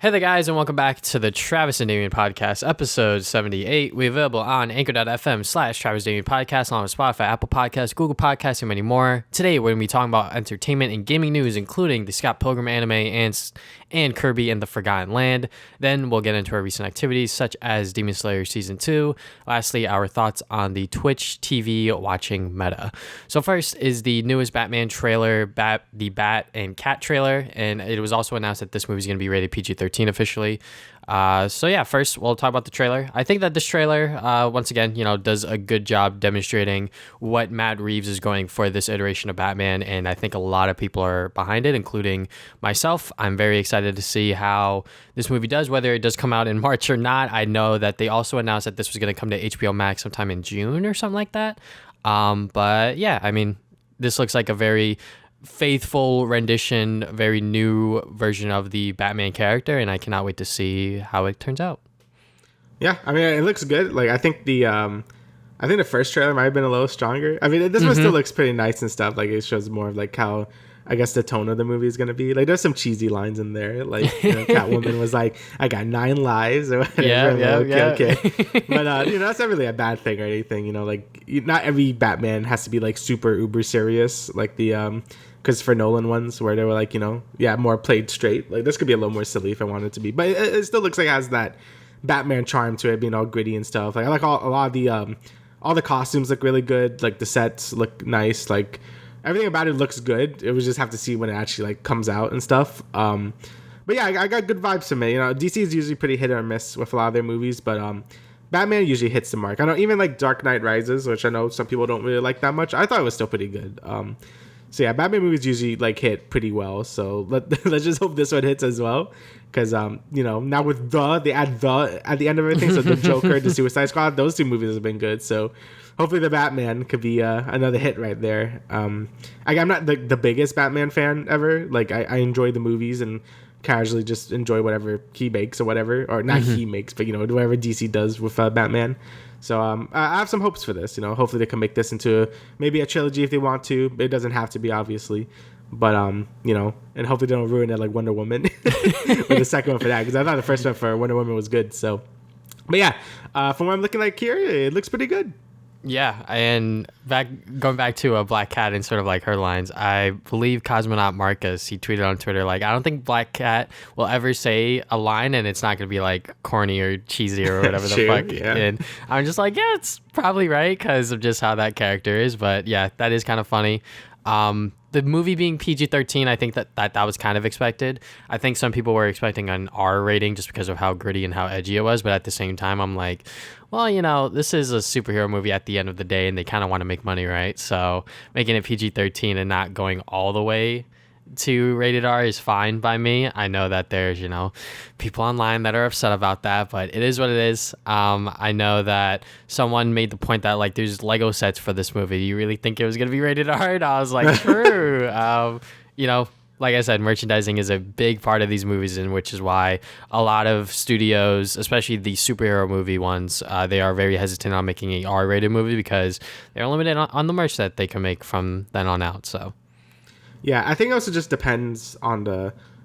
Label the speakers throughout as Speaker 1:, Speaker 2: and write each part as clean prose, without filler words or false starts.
Speaker 1: Hey there, guys, and welcome back to the Travis and Damian podcast, episode 78. We're available on anchor.fm/Travis Damian podcast, along with Spotify, Apple Podcasts, Google Podcasts, and many more. Today, we're going to be talking about entertainment and gaming news, including the Scott Pilgrim anime and Kirby and the Forgotten Land. Then we'll get into our recent activities, such as Demon Slayer Season 2. Lastly, our thoughts on the Twitch TV watching meta. So first is the newest Batman trailer, the Bat and Cat trailer, and it was also announced that this movie is going to be rated PG-13 officially. First we'll talk about the trailer. I think that this trailer, once again, does a good job demonstrating what Matt Reeves is going for this iteration of Batman, and I think a lot of people are behind it, including myself. I'm very excited to see how this movie does, whether it does come out in March or not. I know that they also announced that this was going to come to HBO Max sometime in June or something like that. This looks like a very faithful rendition, very new version of the Batman character, and I cannot wait to see how it turns out.
Speaker 2: Yeah, I mean, it looks good. Like, I think the first trailer might have been a little stronger. I mean, this one still looks pretty nice and stuff. Like, it shows more of like how, I guess, the tone of the movie is going to be. Like, there's some cheesy lines in there. Like, Catwoman was like, I got 9 lives or whatever.
Speaker 1: Yeah.
Speaker 2: Okay. But, that's not really a bad thing or anything. Not every Batman has to be like super uber serious. Like the Christopher Nolan ones where they were like, more played straight. Like, this could be a little more silly if I wanted it to be. But it still looks like it has that Batman charm to it, being all gritty and stuff. Like, I like a lot of the all the costumes look really good. Like, the sets look nice. Like, everything about it looks good. It was just have to see when it actually like comes out and stuff. But yeah, I got good vibes from it. DC is usually pretty hit or miss with a lot of their movies, but Batman usually hits the mark. I know even like Dark Knight Rises, which I know some people don't really like that much. I thought it was still pretty good. So yeah, Batman movies usually like hit pretty well. So let's just hope this one hits as well, because now with they add the at the end of everything. So the Joker, the Suicide Squad, those two movies have been good. So hopefully the Batman could be another hit right there. I'm not the biggest Batman fan ever. Like I enjoy the movies and casually just enjoy whatever he makes or whatever, or not he makes, but whatever DC does with Batman. So I have some hopes for this. Hopefully they can make this into maybe a trilogy if they want to. It doesn't have to be, obviously, but and hopefully they don't ruin it like Wonder Woman with the second one for that, because I thought the first one for Wonder Woman was good. So, but yeah, from what I'm looking like here, it looks pretty good.
Speaker 1: Yeah, and going back to Black Cat and sort of like her lines, I believe Cosmonaut Marcus, he tweeted on Twitter, like, I don't think Black Cat will ever say a line and it's not going to be like corny or cheesy or whatever the fuck. Yeah. And I'm just like, yeah, it's probably right because of just how that character is. But yeah, that is kind of funny. The movie being PG-13, I think that was kind of expected. I think some people were expecting an R rating just because of how gritty and how edgy it was. But at the same time, I'm like, well, this is a superhero movie at the end of the day, and they kind of want to make money, right? So making it PG-13 and not going all the way to rated R is fine by me. I know that there's, people online that are upset about that, but it is what it is. I know that someone made the point that like there's Lego sets for this movie. Do you really think it was going to be rated R? And I was like, true. Like I said, merchandising is a big part of these movies, and which is why a lot of studios, especially the superhero movie ones, they are very hesitant on making a R-rated movie because they're limited on the merch that they can make from then on out. So
Speaker 2: yeah, I think it also just depends on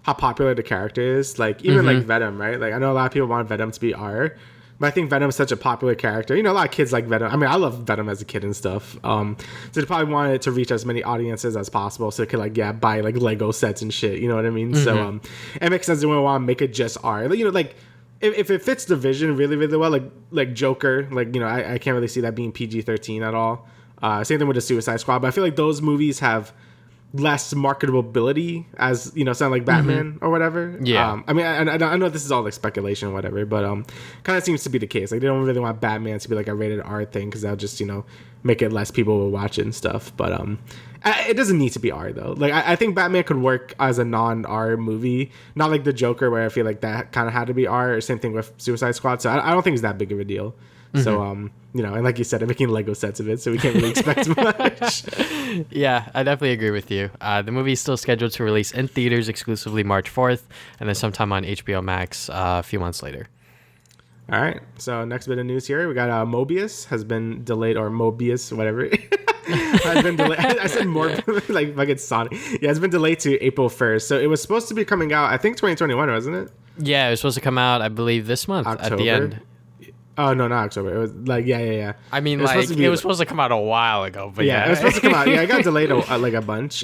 Speaker 2: how popular the character is. Like, even like Venom, right? Like, I know a lot of people want Venom to be R, but I think Venom is such a popular character. A lot of kids like Venom. I mean, I love Venom as a kid and stuff. So they probably wanted it to reach as many audiences as possible, so they could buy like Lego sets and shit. You know what I mean? So it makes sense they want to make it just R. Like, if it fits the vision really, really well, like Joker, I can't really see that being PG-13 at all. Same thing with the Suicide Squad, but I feel like those movies have less marketability as sound like Batman or whatever. I mean, I know this is all like speculation or whatever, but kind of seems to be the case. Like, they don't really want Batman to be like a rated R thing because that'll just make it less people will watch it and stuff. But it doesn't need to be R though. Like, I think Batman could work as a non-R movie, not like the Joker where I feel like that kind of had to be R, or same thing with Suicide Squad. So I don't think it's that big of a deal. So, and like you said, I'm making Lego sets of it, so we can't really expect much.
Speaker 1: Yeah, I definitely agree with you. The movie is still scheduled to release in theaters exclusively March 4th, and then sometime on HBO Max a few months later.
Speaker 2: All right, so next bit of news here, we got Morbius has been delayed, or Mobius, whatever. Has been delayed. I said Morbius, like fucking Sonic. Yeah, it's been delayed to April 1st. So it was supposed to be coming out, I think 2021, wasn't it?
Speaker 1: Yeah, it was supposed to come out, I believe, this month at the
Speaker 2: October.
Speaker 1: end.
Speaker 2: Oh no, not October. It was like yeah.
Speaker 1: I mean,
Speaker 2: It was supposed to be,
Speaker 1: it was supposed to come out a while ago, but
Speaker 2: yeah,
Speaker 1: yeah.
Speaker 2: it was supposed to come out. Yeah, it got delayed like a bunch.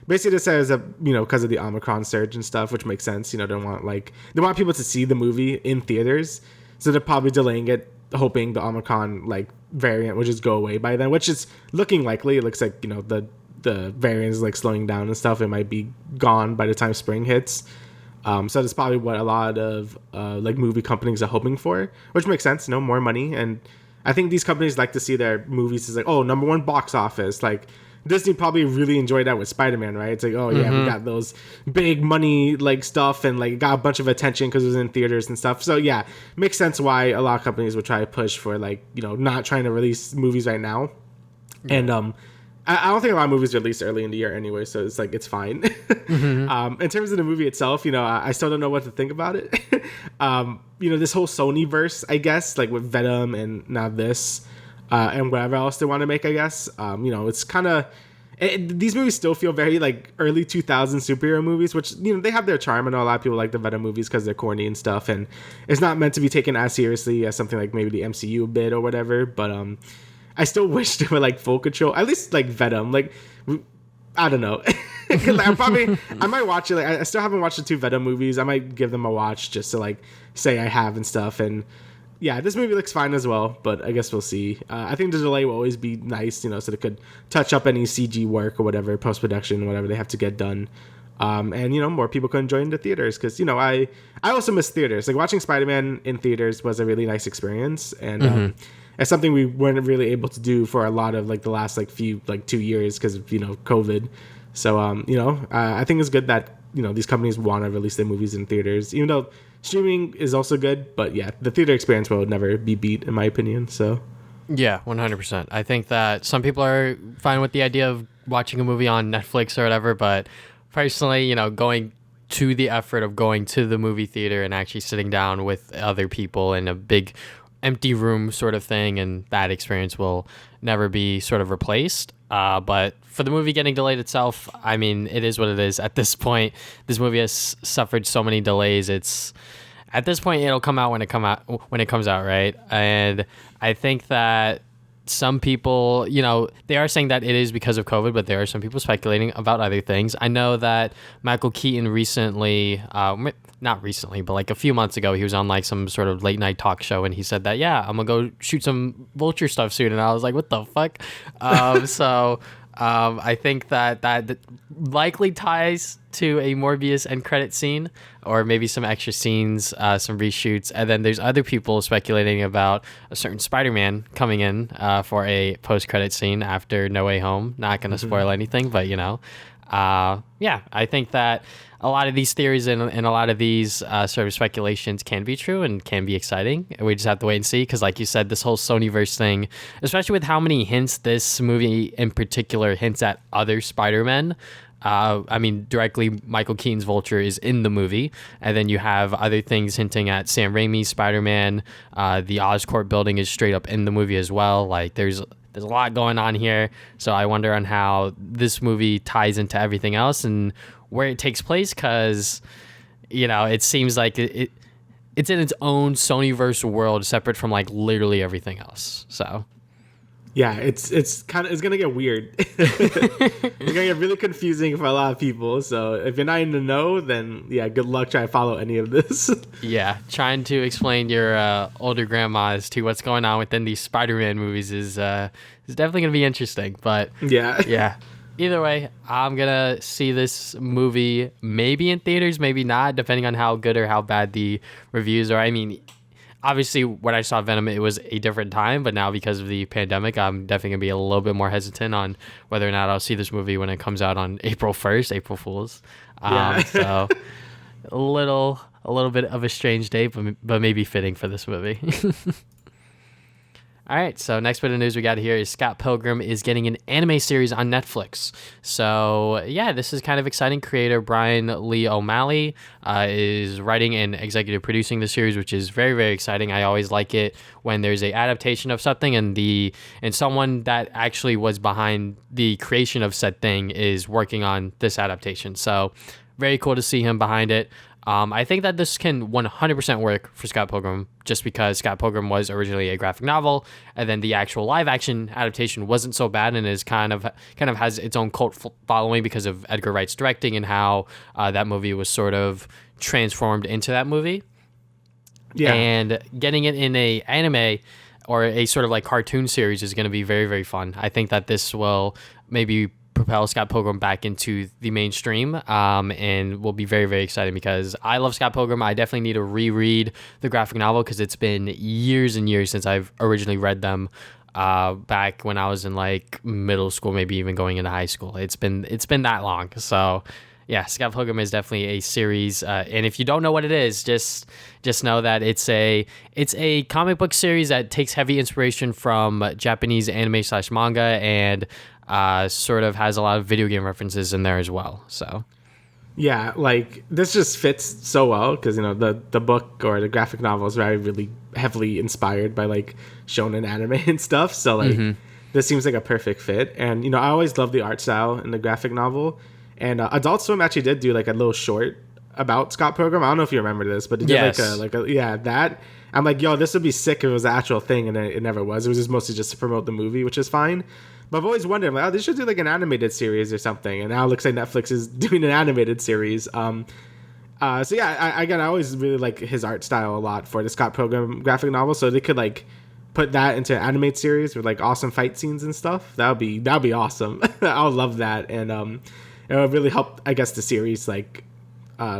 Speaker 2: Basically, this says that because of the Omicron surge and stuff, which makes sense. They want people to see the movie in theaters, so they're probably delaying it, hoping the Omicron like variant will just go away by then, which is looking likely. It looks like the variant is like slowing down and stuff. It might be gone by the time spring hits. So that's probably what a lot of like movie companies are hoping for, which makes sense. More money, and I think these companies like to see their movies as like, oh, #1 box office. Like Disney probably really enjoyed that with Spider-Man, right? It's like, oh yeah, we got those big money like stuff, and like got a bunch of attention because it was in theaters and stuff. So yeah, makes sense why a lot of companies would try to push for like not trying to release movies right now, and I don't think a lot of movies release early in the year anyway, so it's like it's fine. In terms of the movie itself, I still don't know what to think about it. This whole Sony verse, I guess, like with Venom and now this, and whatever else they want to make, I guess. It's kind of these movies still feel very like early 2000s superhero movies, which they have their charm. I know a lot of people like the Venom movies because they're corny and stuff, and it's not meant to be taken as seriously as something like maybe the MCU a bit or whatever, but I still wish they were like full control. At least like Venom. Like I don't know. Like, I might watch it. Like I still haven't watched the 2 Venom movies. I might give them a watch just to like say I have and stuff. And yeah, this movie looks fine as well. But I guess we'll see. I think the delay will always be nice, so they could touch up any CG work or whatever, post production, whatever they have to get done. And more people can join the theaters because I also miss theaters. Like watching Spider-Man in theaters was a really nice experience, and it's something we weren't really able to do for a lot of like the last like few like 2 years because of COVID. So I think it's good that these companies want to release their movies in theaters, even though streaming is also good. But yeah, the theater experience will never be beat in my opinion. So
Speaker 1: yeah, 100%. I think that some people are fine with the idea of watching a movie on Netflix or whatever, but personally, going to the effort of going to the movie theater and actually sitting down with other people in a big empty room sort of thing, and that experience will never be sort of replaced. But for the movie getting delayed itself, I mean, it is what it is. At this point, this movie has suffered so many delays. At this point, it'll come out when it comes out, right? And I think that some people, they are saying that it is because of COVID, but there are some people speculating about other things. I know that Michael Keaton recently, not recently, but like a few months ago, he was on like some sort of late night talk show, and he said that, yeah, I'm gonna go shoot some Vulture stuff soon. And I was like, what the fuck? I think that likely ties to a Morbius end credit scene, or maybe some extra scenes, some reshoots. And then there's other people speculating about a certain Spider-Man coming in for a post-credit scene after No Way Home. Not going to spoil anything, but yeah, I think that a lot of these theories and a lot of these sort of speculations can be true and can be exciting. We just have to wait and see, because like you said, this whole Sonyverse thing, especially with how many hints this movie in particular hints at other Spider-Men. I mean, directly Michael Keaton's Vulture is in the movie, and then you have other things hinting at Sam Raimi's Spider-Man. The Oscorp building is straight up in the movie as well. Like there's a lot going on here, so I wonder on how this movie ties into everything else and where it takes place, because it seems like it's in its own Sonyverse world, separate from like literally everything else. So
Speaker 2: yeah, it's gonna get weird. It's gonna get really confusing for a lot of people. So if you're not in the know, then yeah, good luck trying to follow any of this.
Speaker 1: Yeah, trying to explain your older grandmas to what's going on within these Spider-Man movies is definitely gonna be interesting. But yeah. Either way, I'm gonna see this movie maybe in theaters, maybe not, depending on how good or how bad the reviews are. I mean, obviously, when I saw Venom, it was a different time, but now because of the pandemic, I'm definitely gonna be a little bit more hesitant on whether or not I'll see this movie when it comes out on April 1st, April Fools. So a little bit of a strange date, but maybe fitting for this movie. All right, so next bit of news we got here is Scott Pilgrim is getting an anime series on Netflix. So yeah, this is kind of exciting. Creator Brian Lee O'Malley is writing and executive producing the series, which is very, very exciting. I always like it when there's a adaptation of something and someone that actually was behind the creation of said thing is working on this adaptation. So very cool to see him behind it. I think that this can 100% work for Scott Pilgrim, just because Scott Pilgrim was originally a graphic novel, and then the actual live action adaptation wasn't so bad, and is kind of has its own cult following because of Edgar Wright's directing and how that movie was sort of transformed into that movie. Yeah. And getting it in a anime or a sort of like cartoon series is going to be very, very fun. I think that this will maybe propel Scott Pilgrim back into the mainstream, and will be very, very exciting because I love Scott Pilgrim. I definitely need to reread the graphic novel because it's been years and years since I've originally read them, back when I was in like middle school, maybe even going into high school. It's been that long. So yeah, Scott Pilgrim is definitely a series, and if you don't know what it is, just know that it's a comic book series that takes heavy inspiration from Japanese anime / manga, and sort of has a lot of video game references in there as well. So
Speaker 2: yeah, like this just fits so well because the book or the graphic novel is very really heavily inspired by like shonen anime and stuff. So like this seems like a perfect fit, and I always love the art style in the graphic novel. And Adult Swim actually did do like a little short about Scott Pilgrim. I don't know if you remember this, but it did that. I'm like, yo, this would be sick if it was an actual thing, and it never was. It was just mostly just to promote the movie, which is fine. But I've always wondered, like, oh, they should do like an animated series or something. And now it looks like Netflix is doing an animated series. So yeah, I always really like his art style a lot for the Scott Pilgrim graphic novel. So they could like put that into an animated series with like awesome fight scenes and stuff. That'd be awesome. I'll love that, and it would really help, I guess, the series like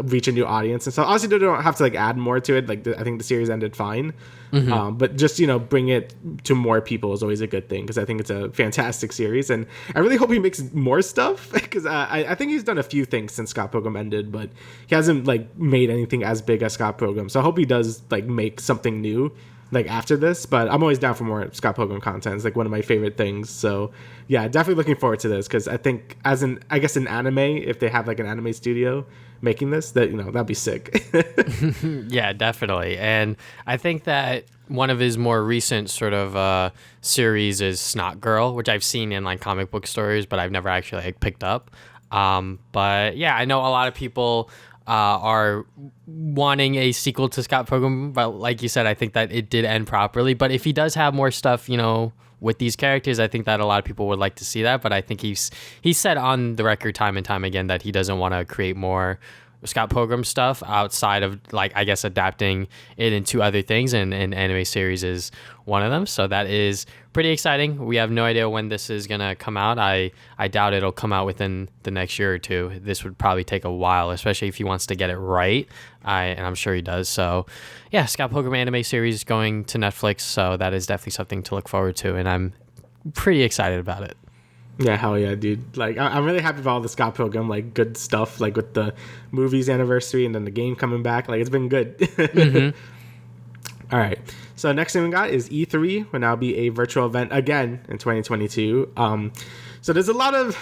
Speaker 2: reach a new audience and so obviously they don't have to like add more to it. Like I think the series ended fine, but just bring it to more people is always a good thing because I think it's a fantastic series, and I really hope he makes more stuff because I think he's done a few things since Scott Pilgrim ended, but he hasn't like made anything as big as Scott Pilgrim. So I hope he does like make something new like after this, but I'm always down for more Scott Pilgrim content. It's like one of my favorite things. So yeah, definitely looking forward to this because I think an anime, if they have like an anime studio making this, that that'd be sick.
Speaker 1: Yeah, definitely. And I think that one of his more recent sort of series is Snot Girl, which I've seen in like comic book stories, but I've never actually like picked up. But yeah, I know a lot of people are wanting a sequel to Scott Pilgrim, but like you said, I think that it did end properly. But if he does have more stuff, with these characters, I think that a lot of people would like to see that. But I think he's said on the record time and time again that he doesn't want to create more Scott Pilgrim stuff outside of like, I guess, adapting it into other things, and anime series is one of them. So that is pretty exciting. We have no idea when this is gonna come out. I doubt it'll come out within the next year or two. This would probably take a while, especially if he wants to get it right. And I'm sure he does. So yeah, Scott Pilgrim anime series going to Netflix. So that is definitely something to look forward to, and I'm pretty excited about it.
Speaker 2: Yeah, hell yeah, dude. Like, I'm really happy about all the Scott Pilgrim, like, good stuff, like, with the movie's anniversary and then the game coming back. Like, it's been good. All right. So, next thing we got is E3 will now be a virtual event again in 2022. So, there's a lot of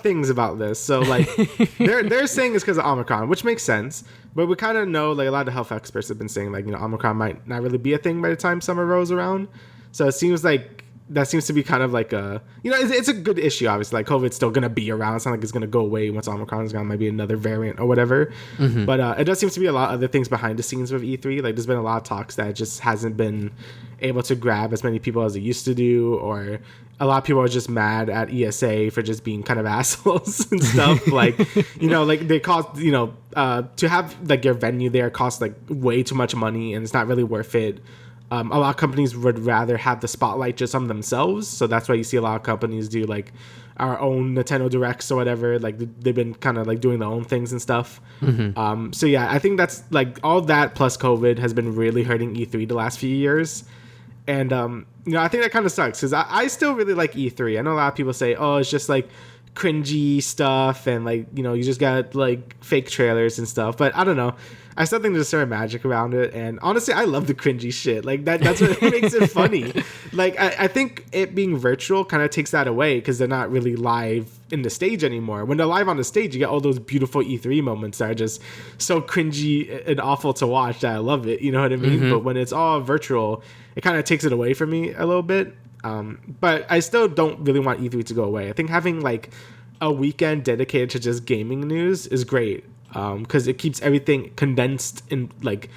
Speaker 2: things about this. So, like, they're saying it's because of Omicron, which makes sense. But we kind of know, like, a lot of health experts have been saying, like, Omicron might not really be a thing by the time summer rolls around. So, it seems like that seems to be kind of like a, it's a good issue, obviously. Like, COVID's still going to be around. It's not like it's going to go away once Omicron's gone. Maybe another variant or whatever. But it does seem to be a lot of other things behind the scenes with E3. Like, there's been a lot of talks that just hasn't been able to grab as many people as it used to do. Or a lot of people are just mad at ESA for just being kind of assholes and stuff. Like, like they cost, to have like your venue there costs like way too much money and it's not really worth it. A lot of companies would rather have the spotlight just on themselves, so that's why you see a lot of companies do like our own Nintendo Directs or whatever. Like they've been kind of like doing their own things and stuff. So yeah, I think that's like all that plus COVID has been really hurting E3 the last few years, and I think that kind of sucks because I still really like E3. I know a lot of people say, oh, it's just like cringy stuff and like you just got like fake trailers and stuff, but I don't know. I still think there's a certain magic around it, and honestly, I love the cringy shit. Like that's what makes it funny. Like I think it being virtual kind of takes that away because they're not really live in the stage anymore. When they're live on the stage, you get all those beautiful E3 moments that are just so cringy and awful to watch that I love it. You know what I mean? But when it's all virtual, it kind of takes it away from me a little bit. But I still don't really want E3 to go away. I think having like a weekend dedicated to just gaming news is great. because it keeps everything condensed in like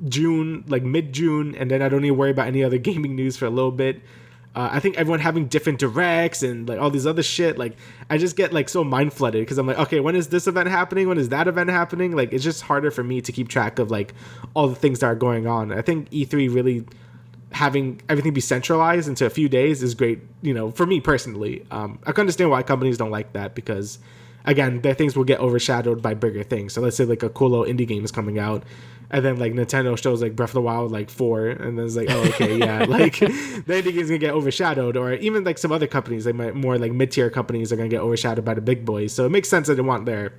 Speaker 2: June, like mid-June, and then I don't need to worry about any other gaming news for a little bit. I think everyone having different directs and like all these other shit, like I just get like so mind flooded because I'm like, okay, when is this event happening? When is that event happening? Like it's just harder for me to keep track of like all the things that are going on. I think E3 really having everything be centralized into a few days is great, you know, for me personally. I can understand why companies don't like that because, again, their things will get overshadowed by bigger things. So let's say like a cool little indie game is coming out, and then like Nintendo shows like Breath of the Wild like 4, and then it's like, oh, okay, yeah, like the indie game's gonna get overshadowed, or even like some other companies, like more like mid-tier companies are gonna get overshadowed by the big boys. So it makes sense that they want their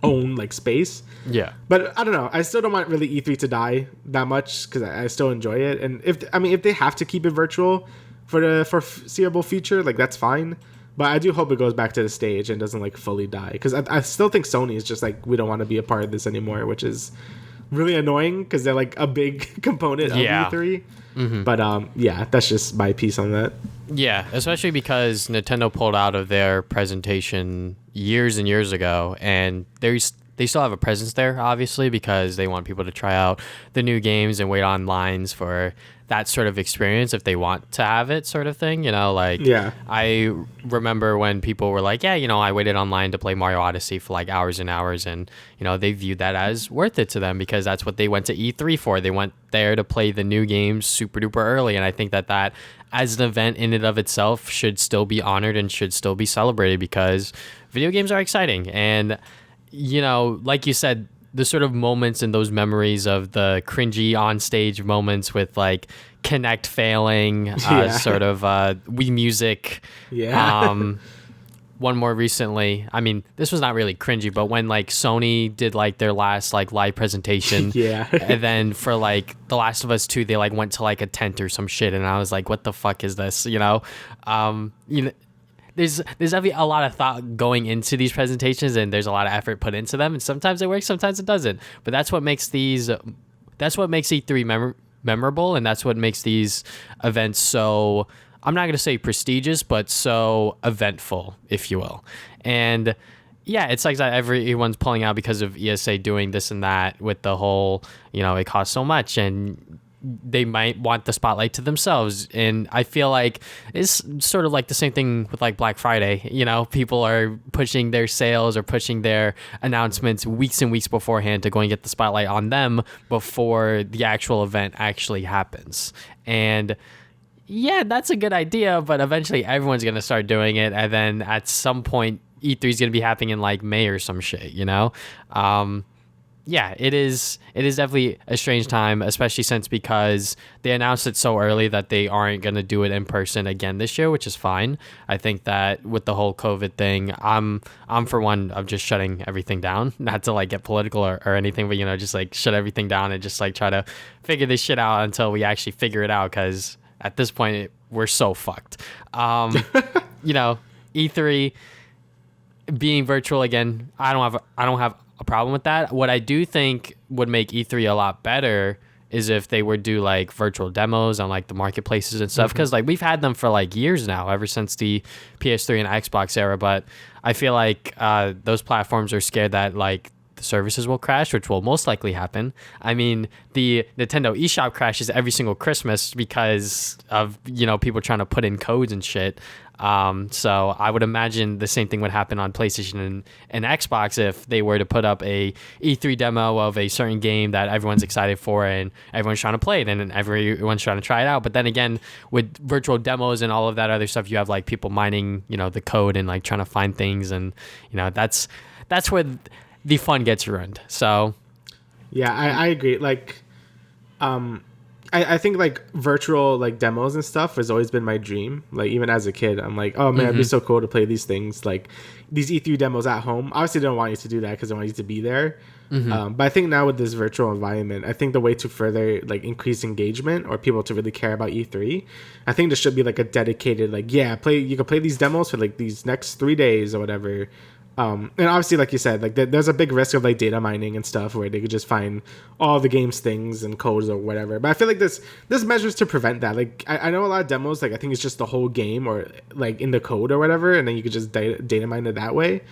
Speaker 2: own like space.
Speaker 1: Yeah,
Speaker 2: but I don't know, I still don't want really E3 to die that much because I still enjoy it. And if they have to keep it virtual for the foreseeable future, like that's fine, but I do hope it goes back to the stage and doesn't like fully die, because I still think Sony is just like, we don't want to be a part of this anymore, which is really annoying because they're like a big component of E3. Mm-hmm. But yeah, that's just my piece on that.
Speaker 1: Yeah, especially because Nintendo pulled out of their presentation years and years ago, and they still have a presence there, obviously, because they want people to try out the new games and wait on lines for that sort of experience if they want to have it, sort of thing, you know, like, yeah. I remember when people were like, yeah, you know, I waited online to play Mario Odyssey for like hours and hours, and, you know, they viewed that as worth it to them because that's what they went to E3 for. They went there to play the new games super duper early, and I think that as an event in and of itself should still be honored and should still be celebrated because video games are exciting. And, you know, like you said, the sort of moments and those memories of the cringy on stage moments with like Kinect failing, sort of Wii Music. Yeah. One more recently, I mean, this was not really cringy, but when like Sony did like their last like live presentation, yeah, and then for like The Last of Us 2, they like went to like a tent or some shit, and I was like, what the fuck is this? You know, there's definitely a lot of thought going into these presentations, and there's a lot of effort put into them, and sometimes it works, sometimes it doesn't. But that's what makes E3 memorable, and that's what makes these events so, I'm not going to say prestigious, but so eventful, if you will. And yeah, it's like that everyone's pulling out because of ESA doing this and that with the whole, you know, it costs so much, and they might want the spotlight to themselves. And I feel like it's sort of like the same thing with like Black Friday. You know, people are pushing their sales or pushing their announcements weeks and weeks beforehand to go and get the spotlight on them before the actual event actually happens. And yeah, that's a good idea, but eventually everyone's going to start doing it. And then at some point, E3 is going to be happening in like May or some shit, you know? Yeah, it is definitely a strange time, especially since because they announced it so early that they aren't going to do it in person again this year, which is fine. I think that with the whole COVID thing, I'm for one of just shutting everything down, not to like get political or anything, but, you know, just like shut everything down and just like try to figure this shit out until we actually figure it out, because at this point we're so fucked. You know, E3 being virtual again, I don't have a problem with that. What I do think would make E3 a lot better is if they would do like virtual demos on like the marketplaces and stuff, because like we've had them for like years now, ever since the PS3 and Xbox era, but I feel like those platforms are scared that like the services will crash, which will most likely happen. I mean, the Nintendo eShop crashes every single Christmas because of, you know, people trying to put in codes and shit. So I would imagine the same thing would happen on PlayStation and Xbox if they were to put up a E3 demo of a certain game that everyone's excited for and everyone's trying to play it and everyone's trying to try it out. But then again, with virtual demos and all of that other stuff, you have like people mining, you know, the code and like trying to find things, and, you know, that's where the fun gets ruined. So
Speaker 2: yeah, I agree. Like, I think like virtual like demos and stuff has always been my dream. Like even as a kid, I'm like, oh man, it'd be so cool to play these things, like these E3 demos at home. Obviously, they don't want you to do that because they want you to be there. But I think now with this virtual environment, I think the way to further like increase engagement or people to really care about E3, I think there should be like a dedicated like, yeah, you can play these demos for like these next 3 days or whatever. And obviously, like you said, like there's a big risk of like data mining and stuff where they could just find all the game's things and codes or whatever. But I feel like there's measures to prevent that. Like I know a lot of demos, like I think it's just the whole game or like in the code or whatever, and then you could just data mine it that way.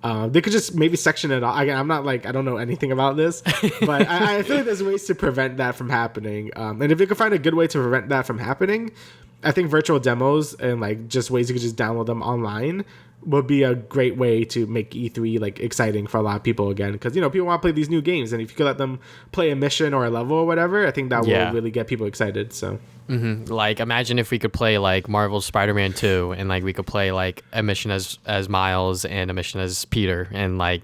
Speaker 2: They could just maybe section it off. Again, I'm not like, I don't know anything about this, but I feel like there's ways to prevent that from happening. And if you can find a good way to prevent that from happening, I think virtual demos and like just ways you could just download them online would be a great way to make E3 like exciting for a lot of people again. Because, you know, people want to play these new games, and if you could let them play a mission or a level or whatever, I think that will really get people excited. So.
Speaker 1: Like, imagine if we could play like Marvel's Spider-Man 2, and like we could play like a mission as Miles and a mission as Peter, and like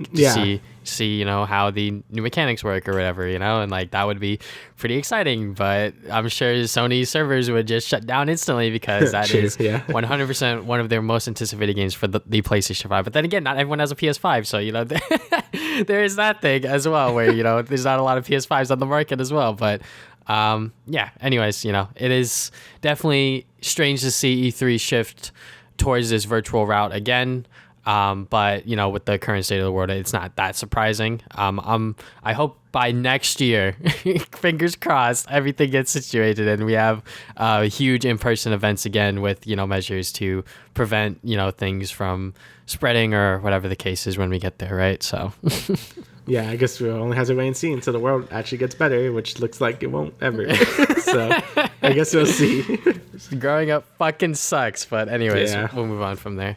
Speaker 1: see you know how the new mechanics work or whatever, you know, and like that would be pretty exciting. But I'm sure Sony's servers would just shut down instantly, because that is 100% one of their most anticipated games for the PlayStation 5. But then again, not everyone has a PS5, so you know there is that thing as well, where you know there's not a lot of PS5s on the market as well. But anyways, you know, it is definitely strange to see E3 shift towards this virtual route again. But you know, with the current state of the world, it's not that surprising. I hope by next year, fingers crossed, everything gets situated and we have huge in-person events again with, you know, measures to prevent, you know, things from spreading or whatever the case is when we get there, right? So
Speaker 2: yeah, I guess we'll only have to wait and see until the world actually gets better, which looks like it won't ever. So I guess we'll see.
Speaker 1: Growing up fucking sucks, but anyways, we'll move on from there.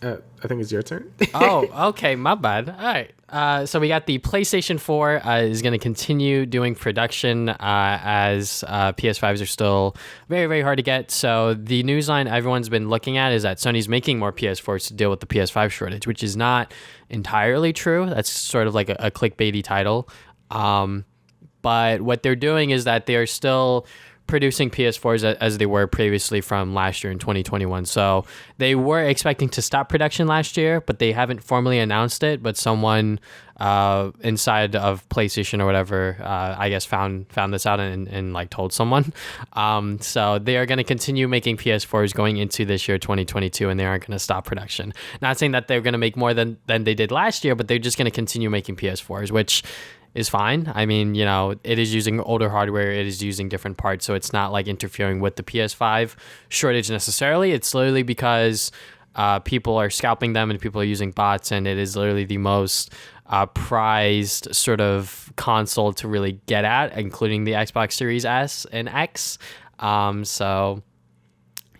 Speaker 2: I think it's your turn.
Speaker 1: Oh, okay, my bad. All right. So we got the PlayStation 4 is going to continue doing production as PS5s are still very, very hard to get. So the news line everyone's been looking at is that Sony's making more PS4s to deal with the PS5 shortage, which is not entirely true. That's sort of like a clickbaity title. But what they're doing is that they're still producing PS4s as they were previously from last year in 2021. So they were expecting to stop production last year, but they haven't formally announced it. But someone inside of PlayStation or whatever, I guess found this out and like told someone. So they are going to continue making PS4s going into this year, 2022, and they aren't going to stop production. Not saying that they're going to make more than they did last year, but they're just going to continue making PS4s, which is fine. I mean, you know, it is using older hardware, it is using different parts, so it's not like interfering with the PS5 shortage necessarily. It's literally because people are scalping them and people are using bots, and it is literally the most prized sort of console to really get at, including the Xbox Series S and X. So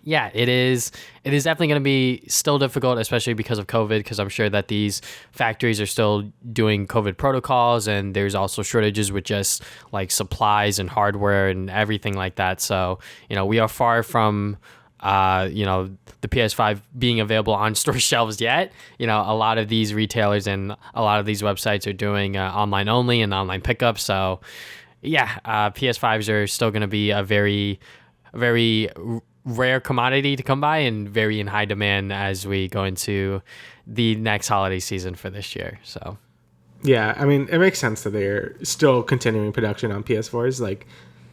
Speaker 1: yeah, it is definitely going to be still difficult, especially because of COVID, because I'm sure that these factories are still doing COVID protocols, and there's also shortages with just like supplies and hardware and everything like that. So, you know, we are far from, you know, the PS5 being available on store shelves yet. You know, a lot of these retailers and a lot of these websites are doing online only and online pickup. So yeah, PS5s are still going to be a very, very rare commodity to come by and very in high demand as we go into the next holiday season for this year. So
Speaker 2: yeah, I mean, it makes sense that they're still continuing production on PS4s. Like,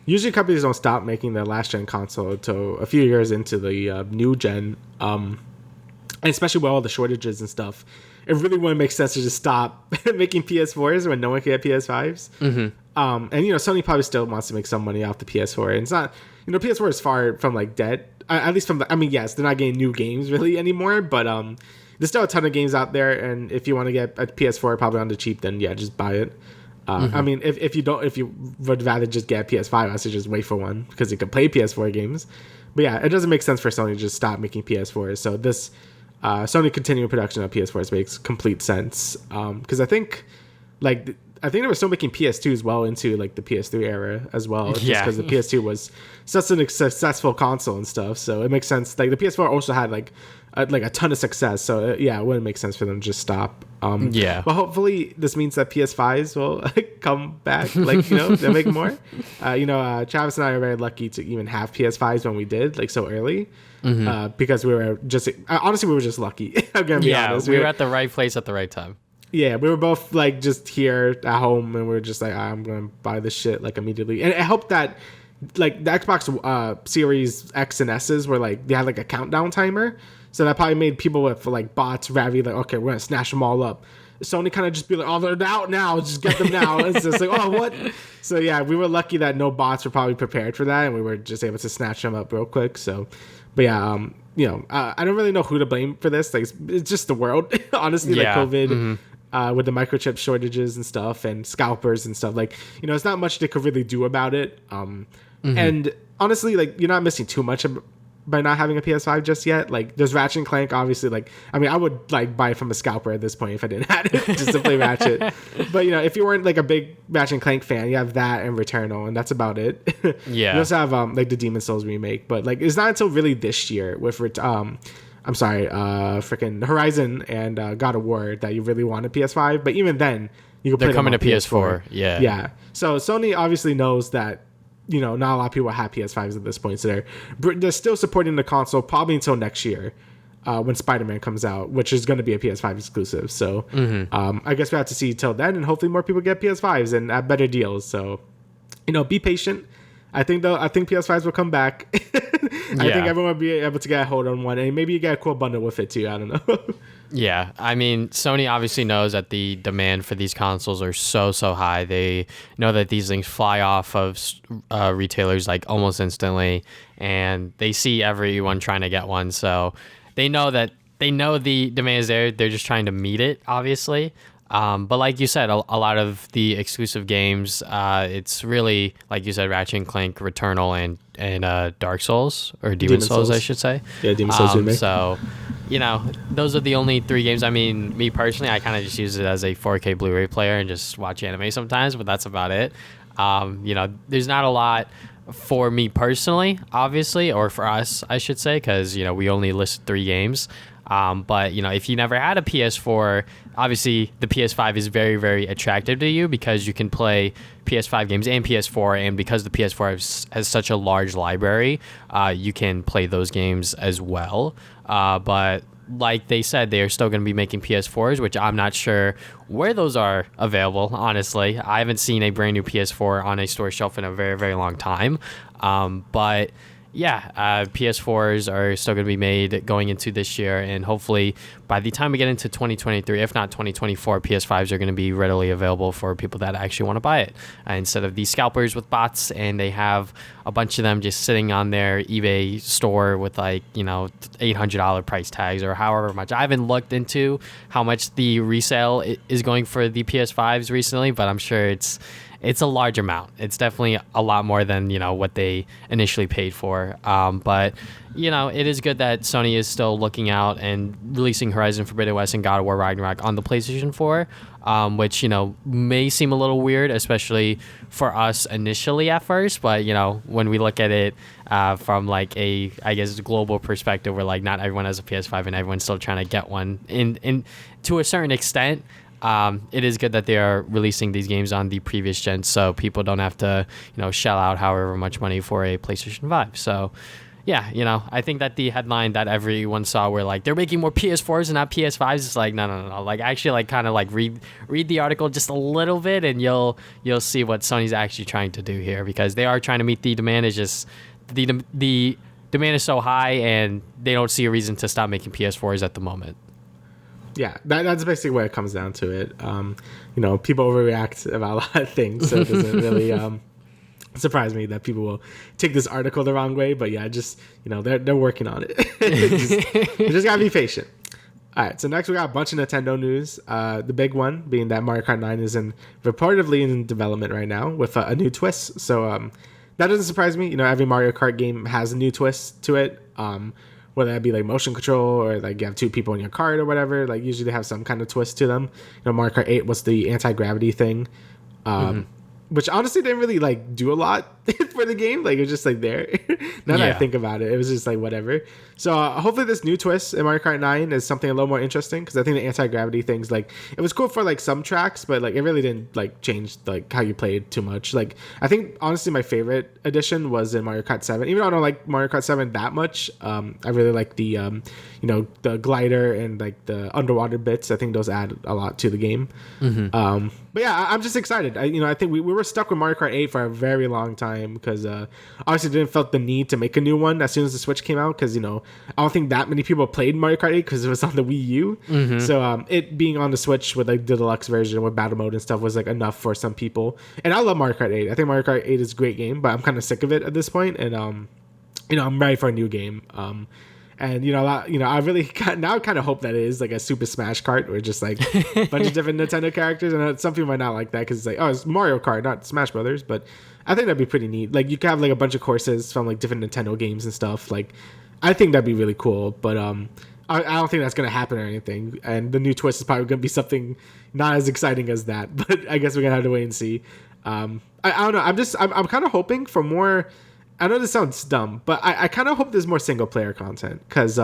Speaker 2: usually companies don't stop making the last gen console until a few years into the new gen, and especially with all the shortages and stuff, it really wouldn't make sense to just stop making PS4s when no one can get PS5s. And you know, Sony probably still wants to make some money off the PS4, and it's not, you know, PS4 is far from like dead, at least from the, I mean, yes, they're not getting new games really anymore, but there's still a ton of games out there, and if you want to get a PS4 probably on the cheap, then yeah, just buy it. I mean, if you would rather just get a PS5, I should just wait for one because you can play PS4 games. But yeah, it doesn't make sense for Sony to just stop making PS4s. So this Sony continuing production of PS4s makes complete sense, because I think they were still making PS2s well into like the PS3 era as well, just because the PS2 was such a successful console and stuff. So it makes sense. Like the PS4 also had like a ton of success. So it wouldn't make sense for them to just stop. But hopefully this means that PS5s will come back. Like, you know, they'll make more. Travis and I are very lucky to even have PS5s when we did, like so early. Because we were just honestly we were just lucky. I'm gonna be honest.
Speaker 1: We were at the right place at the right time.
Speaker 2: Yeah, we were both like just here at home, and we were just like, I'm gonna buy this shit like immediately. And it helped that like the Xbox Series X and S's were like they had like a countdown timer, so that probably made people with like bots rather like, okay, we're gonna snatch them all up. Sony kind of just be like, oh, they're out now, just get them now. It's just like, oh, what? So yeah, we were lucky that no bots were probably prepared for that, and we were just able to snatch them up real quick. So, but I don't really know who to blame for this. Like, it's just the world, honestly.
Speaker 1: Yeah.
Speaker 2: Like COVID, with the microchip shortages and stuff, and scalpers and stuff. Like, it's not much they could really do about it. And honestly, like, you're not missing too much by not having a PS5 just yet. Like, there's Ratchet and Clank, obviously. Like, I mean, I would like buy it from a scalper at this point if I didn't have it just to play Ratchet. But if you weren't like a big Ratchet and Clank fan, you have that and Returnal, and that's about it.
Speaker 1: Yeah.
Speaker 2: You also have like the Demon Souls remake, but like it's not until really this year with freaking Horizon and God of War that you really want a PS5. But even then, you can play
Speaker 1: They're coming to
Speaker 2: them on
Speaker 1: PS4. Yeah.
Speaker 2: Yeah. So Sony obviously knows that not a lot of people have PS5s at this point, so they're still supporting the console probably until next year, when Spider-Man comes out, which is going to be a PS5 exclusive. So I guess we have to see till then, and hopefully more people get PS5s and at better deals. So be patient. I think PS5s will come back. I think everyone will be able to get a hold on one, and maybe you get a cool bundle with it too. I don't know.
Speaker 1: Yeah, I mean, Sony obviously knows that the demand for these consoles are so high. They know that these things fly off of retailers like almost instantly, and they see everyone trying to get one. So they know the demand is there. They're just trying to meet it, obviously. But like you said, a lot of the exclusive games, it's really, like you said, Ratchet and Clank, Returnal, and Dark Souls, or Demon Souls, I should say.
Speaker 2: Yeah, Demon Souls remake.
Speaker 1: So, those are the only 3 games. I mean, me personally, I kind of just use it as a 4K Blu-ray player and just watch anime sometimes, but that's about it. There's not a lot for me personally, obviously, or for us, I should say, because, we only list 3 games. But if you never had a PS4, obviously the PS5 is very, very attractive to you because you can play PS5 games and PS4, and because the PS4 has such a large library, you can play those games as well. But like they said, they are still going to be making PS4s, which I'm not sure where those are available, honestly. I haven't seen a brand new PS4 on a store shelf in a very, very long time. But yeah, PS4s are still going to be made going into this year, and hopefully by the time we get into 2023, if not 2024, PS5s are going to be readily available for people that actually want to buy it, instead of these scalpers with bots, and they have a bunch of them just sitting on their eBay store with like $800 price tags or however much. I haven't looked into how much the resale is going for the PS5s recently, but I'm sure it's a large amount. It's definitely a lot more than, what they initially paid for. But, it is good that Sony is still looking out and releasing Horizon Forbidden West and God of War Ragnarok on the PlayStation 4, which, may seem a little weird, especially for us initially at first. But, when we look at it from like a, I guess, global perspective, where like not everyone has a PS5 and everyone's still trying to get one in to a certain extent. It is good that they are releasing these games on the previous gen, so people don't have to, shell out however much money for a PlayStation 5. So, yeah, I think that the headline that everyone saw where like they're making more PS4s and not PS5s is like no. Like actually, like kind of like read the article just a little bit, and you'll see what Sony's actually trying to do here, because they are trying to meet the demand. It's just the demand is so high, and they don't see a reason to stop making PS4s at the moment.
Speaker 2: Yeah, that's basically where it comes down to it. People overreact about a lot of things, so it doesn't really surprise me that people will take this article the wrong way. But yeah, just they're working on it. You just gotta be patient. All right, so next we got a bunch of Nintendo news. The big one being that Mario Kart 9 is reportedly in development right now with a new twist. So that doesn't surprise me. Every Mario Kart game has a new twist to it. Whether that be like motion control or like you have 2 people in your cart or whatever, like usually they have some kind of twist to them. Mario Kart 8 was the anti-gravity thing, which honestly didn't really like do a lot for the game. Like it was just like there. Now that I think about it, it was just like whatever. So hopefully this new twist in Mario Kart 9 is something a little more interesting, because I think the anti-gravity things, like it was cool for like some tracks, but like it really didn't like change like how you played too much. Like I think honestly my favorite addition was in Mario Kart 7. Even though I don't like Mario Kart 7 that much, I really like the the glider and like the underwater bits. I think those add a lot to the game. But yeah, I'm just excited. I think we were stuck with Mario Kart 8 for a very long time, because obviously didn't felt the need to make a new one as soon as the Switch came out, because I don't think that many people played Mario Kart 8 because it was on the Wii U. So it being on the Switch with like the deluxe version with battle mode and stuff was like enough for some people. And I love Mario Kart 8. I think Mario Kart 8 is a great game, but I'm kind of sick of it at this point, and I'm ready for a new game. And I really now kind of hope that it is like a Super Smash Kart or just like a bunch of different Nintendo characters. And some people might not like that because it's like, oh, it's Mario Kart, not Smash Brothers. But I think that'd be pretty neat. Like you could have like a bunch of courses from like different Nintendo games and stuff. Like I think that'd be really cool. But I don't think that's gonna happen or anything. And the new twist is probably gonna be something not as exciting as that. But I guess we're gonna have to wait and see. I don't know. I'm kind of hoping for more. I know this sounds dumb, but I kind of hope there's more single player content because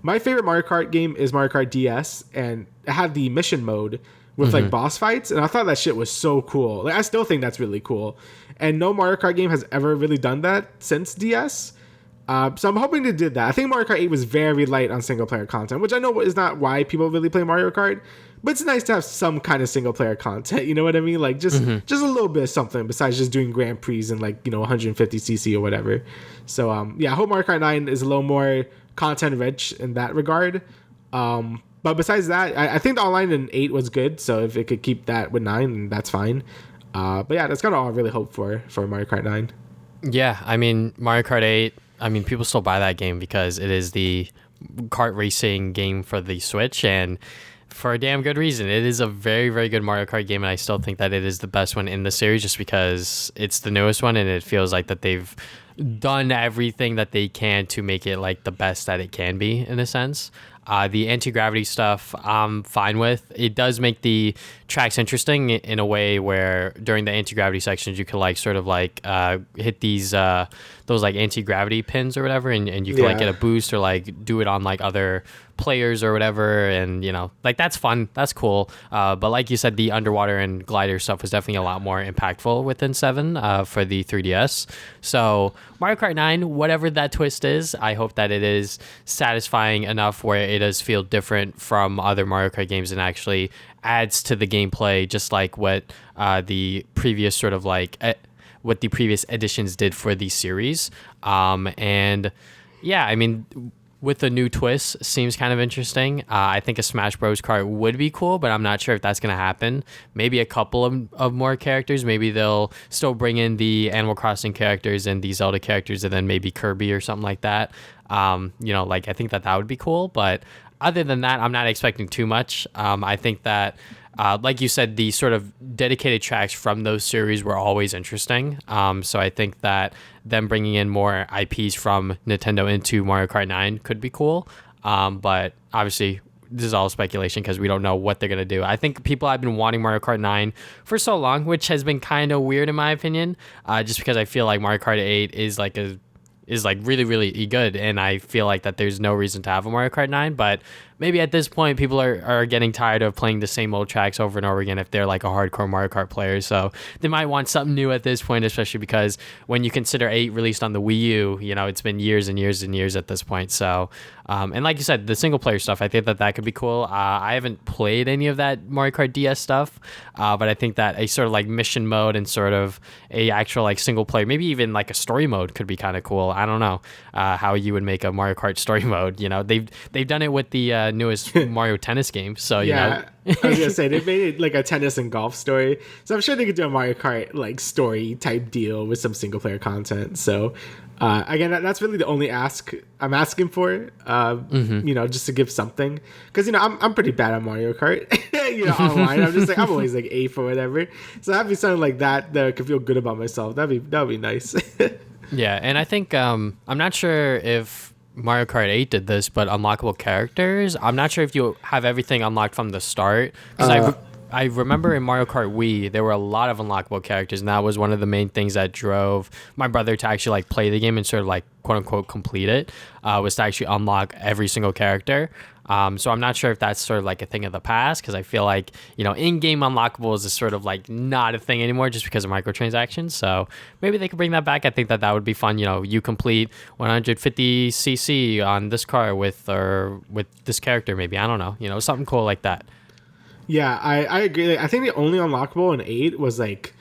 Speaker 2: my favorite Mario Kart game is Mario Kart DS, and it had the mission mode with like boss fights, and I thought that shit was so cool. Like I still think that's really cool, and no Mario Kart game has ever really done that since DS. So I'm hoping they did that. I think Mario Kart 8 was very light on single player content, which I know is not why people really play Mario Kart. But it's nice to have some kind of single player content. You know what I mean? Like just a little bit of something besides just doing Grand Prix and 150cc or whatever. So I hope Mario Kart 9 is a little more content rich in that regard. But besides that, I think the online in 8 was good. So if it could keep that with 9, then that's fine. But yeah, that's kind of all I really hope for Mario Kart 9.
Speaker 1: Yeah, I mean Mario Kart 8. I mean people still buy that game because it is the kart racing game for the Switch and. For a damn good reason. It is a very, very good Mario Kart game, and I still think that it is the best one in the series just because it's the newest one, and it feels like that they've done everything that they can to make it like the best that it can be in a sense. The anti-gravity stuff I'm fine with. It does make the tracks interesting in a way where during the anti-gravity sections you can like sort of like hit these those like anti-gravity pins or whatever and you can like get a boost or like do it on like other players or whatever, and like that's fun, that's cool, but like you said, the underwater and glider stuff was definitely a lot more impactful within 7 for the 3DS. So Mario Kart 9, whatever that twist is, I hope that it is satisfying enough where it does feel different from other Mario Kart games and actually adds to the gameplay, just like what the previous sort of like what the previous editions did for the series. And yeah, I mean, with the new twist, seems kind of interesting. I think a Smash Bros. Kart would be cool, but I'm not sure if that's going to happen. Maybe a couple of more characters. Maybe they'll still bring in the Animal Crossing characters and the Zelda characters, and then maybe Kirby or something like that. Like I think that would be cool. But other than that, I'm not expecting too much. I think that, like you said, the sort of dedicated tracks from those series were always interesting. So I think that them bringing in more IPs from Nintendo into Mario Kart 9 could be cool. But obviously, this is all speculation because we don't know what they're going to do. I think people have been wanting Mario Kart 9 for so long, which has been kind of weird in my opinion, just because I feel like Mario Kart 8 is really, really good, and I feel like that there's no reason to have a Mario Kart 9, but maybe at this point people are getting tired of playing the same old tracks over and over again if they're like a hardcore Mario Kart player, so they might want something new at this point, especially because when you consider 8 released on the Wii U, it's been years and years and years at this point. So and like you said, the single player stuff, I think that could be cool. I haven't played any of that Mario Kart DS stuff, but I think that a sort of like mission mode and sort of a actual like single player, maybe even like a story mode could be kind of cool. I don't know how you would make a Mario Kart story mode. They've done it with the newest Mario Tennis game. So
Speaker 2: I was gonna say they made it like a tennis and golf story. So I'm sure they could do a Mario Kart like story type deal with some single player content. So again, that's really the only ask I'm asking for. Just to give something, because I'm pretty bad at Mario Kart. Online, I'm just like I'm always like A for whatever. So having something like that I could feel good about myself. That'd be nice.
Speaker 1: Yeah, and I think I'm not sure if Mario Kart 8 did this, but unlockable characters, I'm not sure if you have everything unlocked from the start, because I remember in Mario Kart Wii there were a lot of unlockable characters, and that was one of the main things that drove my brother to actually like play the game and sort of like quote unquote complete it, was to actually unlock every single character. So I'm not sure if that's sort of like a thing of the past, because I feel like, in-game unlockables is sort of like not a thing anymore just because of microtransactions. So maybe they could bring that back. I think that would be fun. You complete 150cc on this car with this character, maybe. I don't know, something cool like that.
Speaker 2: Yeah, I agree. I think the only unlockable in 8 was like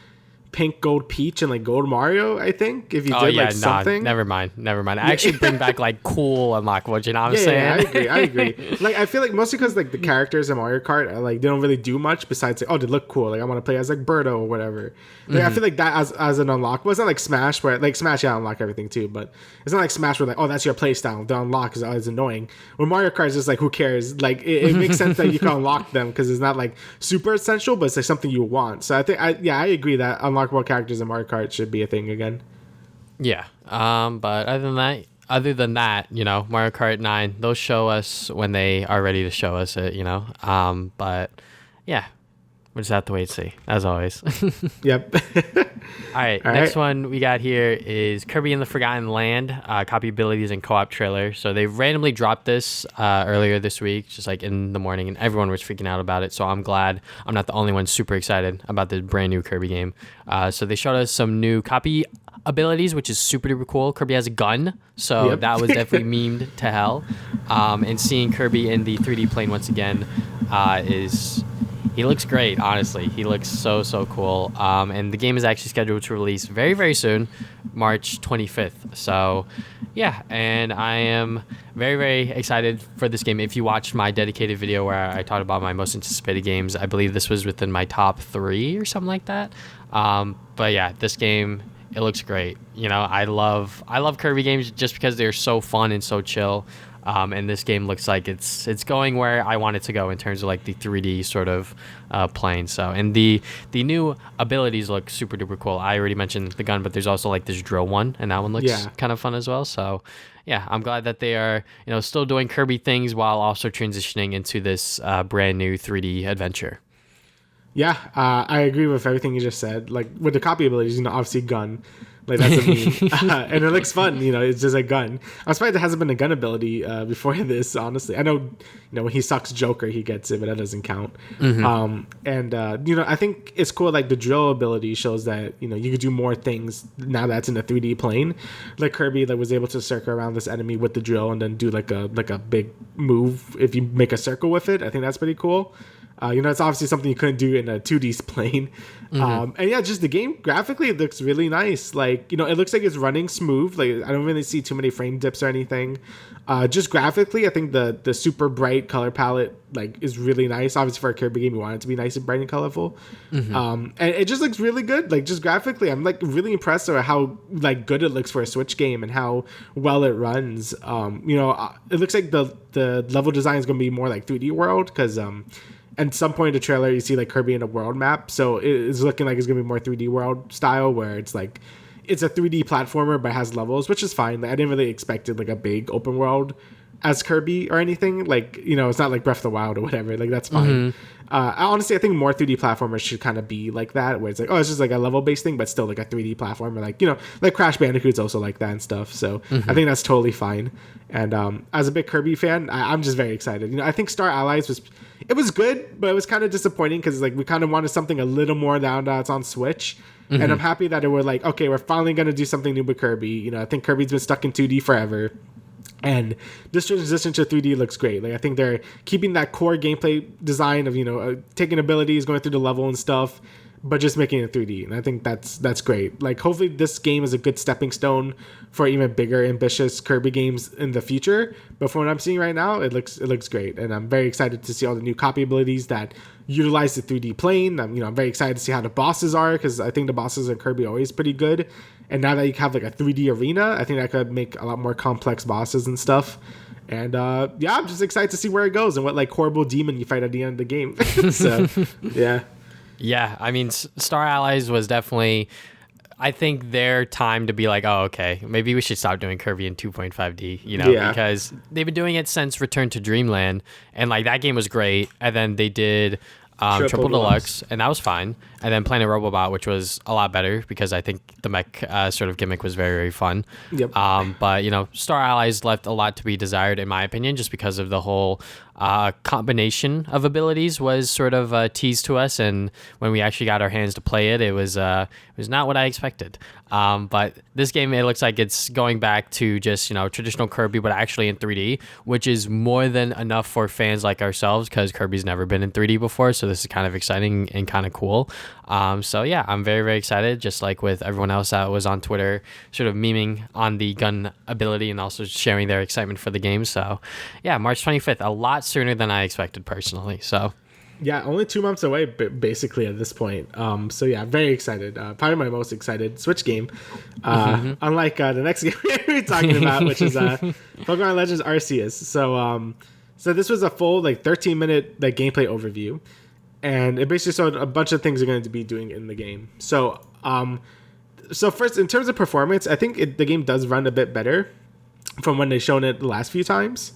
Speaker 2: Pink, Gold, Peach, and like Gold Mario. I think if you did like something.
Speaker 1: Never mind. I actually bring back like cool unlockables. You know what I'm saying?
Speaker 2: Yeah, I agree. Like I feel like mostly because like the characters in Mario Kart are, like they don't really do much besides like, oh, they look cool. Like I want to play as like Birdo or whatever. Like I feel like that as an unlockable. It's not like Smash where like Smash unlock everything too, but it's not like Smash where like, oh, that's your play style. The unlock is always annoying. When Mario Kart is just like, who cares? Like it makes sense that you can unlock them because it's not like super essential, but it's like something you want. So I think I agree that unlockable characters in Mario Kart should be a thing again.
Speaker 1: Yeah. But other than that, you know, Mario Kart 9, they'll show us when they are ready to show us it, you know. But yeah, we'll just have to wait and see, as always.
Speaker 2: Yep.
Speaker 1: All right, next one we got here is Kirby and the Forgotten Land, copy abilities and co-op trailer. So they randomly dropped this earlier this week, just like in the morning, and everyone was freaking out about it. So I'm glad I'm not the only one super excited about this brand new Kirby game. So they showed us some new copy abilities, which is super duper cool. Kirby has a gun, so that was definitely memed to hell. And seeing Kirby in the 3D plane once again he looks great, honestly. He looks so cool. And the game is actually scheduled to release very, very soon, March 25th. So, yeah, and I am very, very excited for this game. If you watched my dedicated video where I talked about my most anticipated games, I believe this was within my top 3 or something like that. But yeah, this game, it looks great. You know, I love Kirby games just because they're so fun and so chill. And this game looks like it's going where I want it to go in terms of like the 3D sort of plane. So, and the new abilities look super duper cool. I already mentioned the gun, but there's also like this drill one, and that one looks kind of fun as well. So, yeah, I'm glad that they are, you know, still doing Kirby things while also transitioning into this brand new 3D adventure.
Speaker 2: Yeah, I agree with everything you just said. Like with the copy abilities, you know, obviously gun. Like that's a meme. And it looks fun, you know, it's just a gun. I'm surprised there hasn't been a gun ability before this, honestly. I know, you know, when he sucks Joker, he gets it, but that doesn't count. And you know, I think it's cool, like the drill ability shows that, you know, you could do more things now that's in a 3D plane. Like Kirby that was able to circle around this enemy with the drill and then do like a big move if you make a circle with it. I think that's pretty cool. You know, it's obviously something you couldn't do in a 2D plane. And yeah, just the game graphically, it looks really nice. Like, you know, it looks like it's running smooth. Like, I don't really see too many frame dips or anything. Just graphically, I think the super bright color palette, like, is really nice. Obviously, for a Kirby game, you want it to be nice and bright and colorful. And it just looks really good. Like, just graphically, I'm, like, really impressed with how, like, good it looks for a Switch game and how well it runs. You know, it looks like the level design is going to be more like 3D World because... at some point in the trailer, you see like Kirby in a world map. So it's looking like it's going to be more 3D world style where it's like, it's a 3D platformer, but has levels, which is fine. Like, I didn't really expect it like a big open world as Kirby or anything. Like, you know, it's not like Breath of the Wild or whatever. Like, that's fine. Honestly, I think more 3D platformers should kind of be like that, where it's like, oh, it's just like a level based thing, but still like a 3D platformer. Like, you know, like Crash Bandicoot's also like that and stuff. So I think that's totally fine. And as a big Kirby fan, I'm just very excited. You know, I think Star Allies was good, but it was kind of disappointing because like we kind of wanted something a little more now that it's on Switch. And I'm happy that it were like, okay, we're finally going to do something new with Kirby. You know, I think Kirby's been stuck in 2D forever. And this transition to 3D looks great. Like, I think they're keeping that core gameplay design of, you know, taking abilities, going through the level and stuff, but just making it 3D. And I think that's great. Like, hopefully this game is a good stepping stone for even bigger, ambitious Kirby games in the future. But from what I'm seeing right now, it looks great. And I'm very excited to see all the new copy abilities that utilize the 3D plane. I'm very excited to see how the bosses are, because I think the bosses in Kirby are always pretty good. And now that you have like a 3D arena, I think that could make a lot more complex bosses and stuff. And yeah, I'm just excited to see where it goes and what like horrible demon you fight at the end of the game. So yeah.
Speaker 1: Yeah, I mean, Star Allies was definitely, I think, their time to be like, oh, okay, maybe we should stop doing Kirby in 2.5D, you know, because they've been doing it since Return to Dreamland, and like that game was great, and then they did Triple Deluxe, and that was fine, and then Planet Robobot, which was a lot better because I think the mech sort of gimmick was very, very fun. Yep. But, you know, Star Allies left a lot to be desired, in my opinion, just because of the whole combination of abilities was sort of teased to us, and when we actually got our hands to play it, it was not what I expected. But this game, it looks like it's going back to just, you know, traditional Kirby, but actually in 3D, which is more than enough for fans like ourselves, because Kirby's never been in 3D before, so this is kind of exciting and kind of cool. So yeah, I'm very, very excited, just like with everyone else that was on Twitter sort of memeing on the gun ability and also sharing their excitement for the game. So yeah, March 25th, a lot sooner than I expected personally. So
Speaker 2: Yeah, only 2 months away, basically at this point. So yeah, very excited. Probably my most excited Switch game. Unlike the next game we're talking about, which is Pokemon Legends Arceus. So this was a full 13-minute gameplay overview, and it basically showed a bunch of things you're going to be doing in the game. So first, in terms of performance, I think the game does run a bit better from when they've shown it the last few times.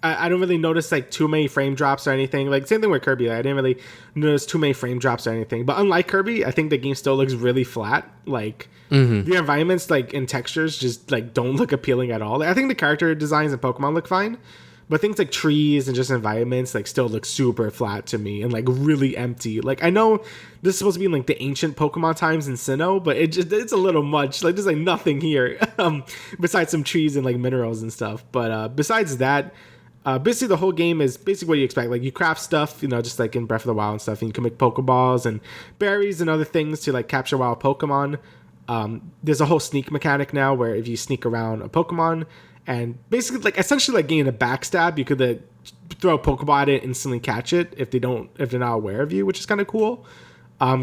Speaker 2: I don't really notice too many frame drops or anything. Same thing with Kirby. I didn't really notice too many frame drops or anything. But unlike Kirby, I think the game still looks really flat. The environments and textures just don't look appealing at all. I think the character designs and Pokemon look fine, but things like trees and just environments still look super flat to me and really empty. I know this is supposed to be in the ancient Pokemon times in Sinnoh, but it's a little much. There's nothing here besides some trees and minerals and stuff. But besides that. Basically, the whole game is basically what you expect. You craft stuff, just in Breath of the Wild and stuff, and you can make Pokeballs and berries and other things to capture wild Pokemon. There's a whole sneak mechanic now where if you sneak around a Pokemon and basically essentially getting a backstab, you could throw a Pokeball at it, instantly catch it if they're not aware of you, which is kind of cool.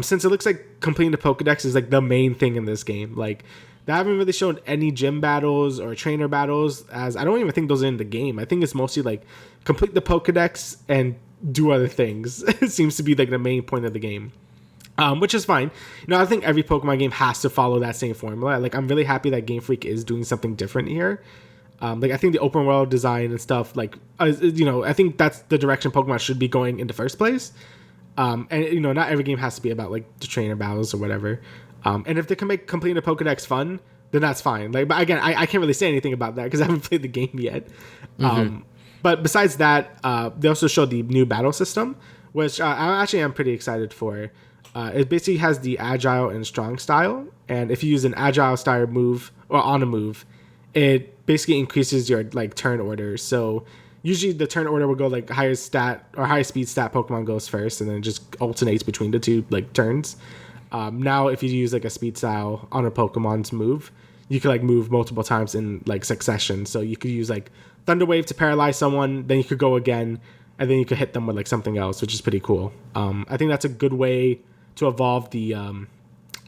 Speaker 2: Since it looks like completing the Pokedex is the main thing in this game, they haven't really shown any gym battles or trainer battles, as I don't even think those are in the game. I think it's mostly complete the Pokedex and do other things. It seems to be the main point of the game, which is fine. I think every Pokemon game has to follow that same formula. I'm really happy that Game Freak is doing something different here. I think the open world design and stuff, I think that's the direction Pokemon should be going in the first place. And not every game has to be about the trainer battles or whatever. And if they can make completing a Pokedex fun, then that's fine. But again, I can't really say anything about that because I haven't played the game yet. But besides that, they also showed the new battle system, which I actually am pretty excited for. It basically has the agile and strong style, and if you use an agile style move or on a move, it basically increases your turn order. So usually the turn order will go higher stat or higher speed stat Pokemon goes first, and then it just alternates between the two turns. Now, if you use a speed style on a Pokemon's move, you can move multiple times in succession. So you could use Thunder Wave to paralyze someone, then you could go again, and then you could hit them with something else, which is pretty cool. I think that's a good way to evolve the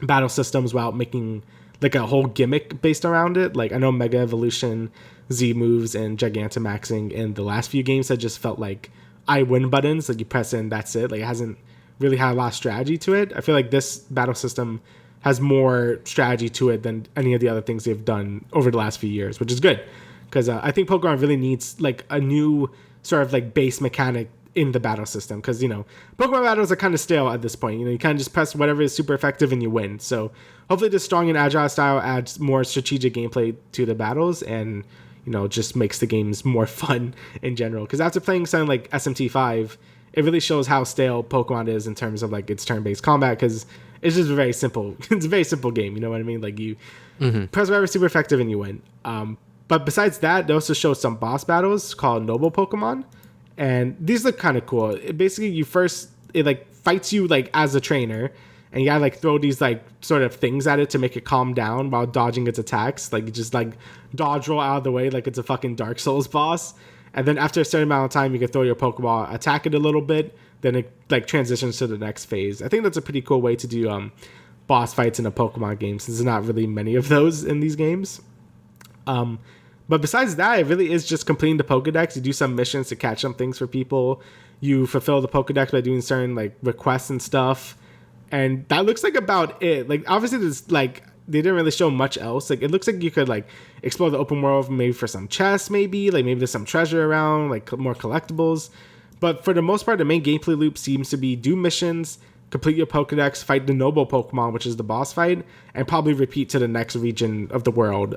Speaker 2: battle systems without making a whole gimmick based around it. I know Mega Evolution, Z moves, and Gigantamaxing in the last few games had just felt I win buttons. You press in, that's it. It hasn't really had a lot of strategy to it. I feel this battle system has more strategy to it than any of the other things they've done over the last few years, which is good because I think Pokemon really needs a new sort of base mechanic in the battle system, because Pokemon battles are kind of stale at this point. You kind of just press whatever is super effective and you win. So hopefully the strong and agile style adds more strategic gameplay to the battles and just makes the games more fun in general, because after playing something like SMT5, it really shows how stale Pokemon is in terms of its turn-based combat, because it's just very simple. It's a very simple game, you know what I mean? You press whatever super effective and you win. But besides that, they also show some boss battles called Noble Pokemon, and these look kind of cool. Basically, it fights you as a trainer, and you gotta throw these sort of things at it to make it calm down while dodging its attacks. You just dodge roll out of the way like it's a fucking Dark Souls boss. And then after a certain amount of time, you can throw your Pokeball, attack it a little bit, then it transitions to the next phase. I think that's a pretty cool way to do boss fights in a Pokemon game, since there's not really many of those in these games. But besides that, it really is just completing the Pokedex. You do some missions to catch some things for people. You fulfill the Pokedex by doing certain requests and stuff. And that looks about it. Obviously, there's they didn't really show much else. It looks like you could explore the open world maybe for some chests, maybe maybe there's some treasure around, more collectibles. But for the most part, the main gameplay loop seems to be do missions, complete your Pokedex, fight the Noble Pokemon, which is the boss fight, and probably repeat to the next region of the world.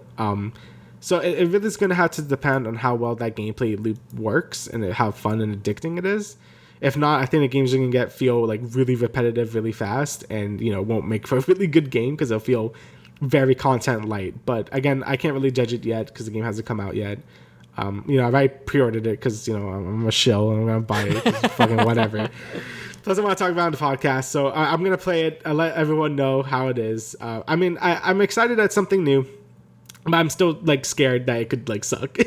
Speaker 2: So it really is going to have to depend on how well that gameplay loop works and how fun and addicting it is. If not, I think the games are going to feel really repetitive really fast, and won't make for a really good game because it'll feel very content light. But again, I can't really judge it yet because the game hasn't come out yet. I've already pre-ordered it because I'm a shill and I'm gonna buy it. Fucking whatever. doesn't want to talk about it on the podcast, so I'm gonna play it. I'll let everyone know how it is. I mean, I'm excited at something new, but I'm still like scared that it could like suck.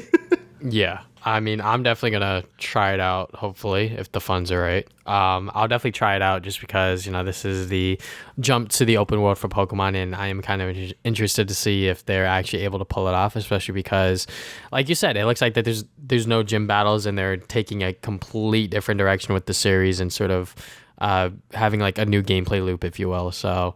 Speaker 1: Yeah, I mean, I'm definitely gonna try it out. Hopefully, if the funds are right, I'll definitely try it out just because this is the jump to the open world for Pokemon, and I am kind of interested to see if they're actually able to pull it off. Especially because, like you said, it looks like that there's no gym battles, and they're taking a complete different direction with the series and sort of having like a new gameplay loop, if you will. So,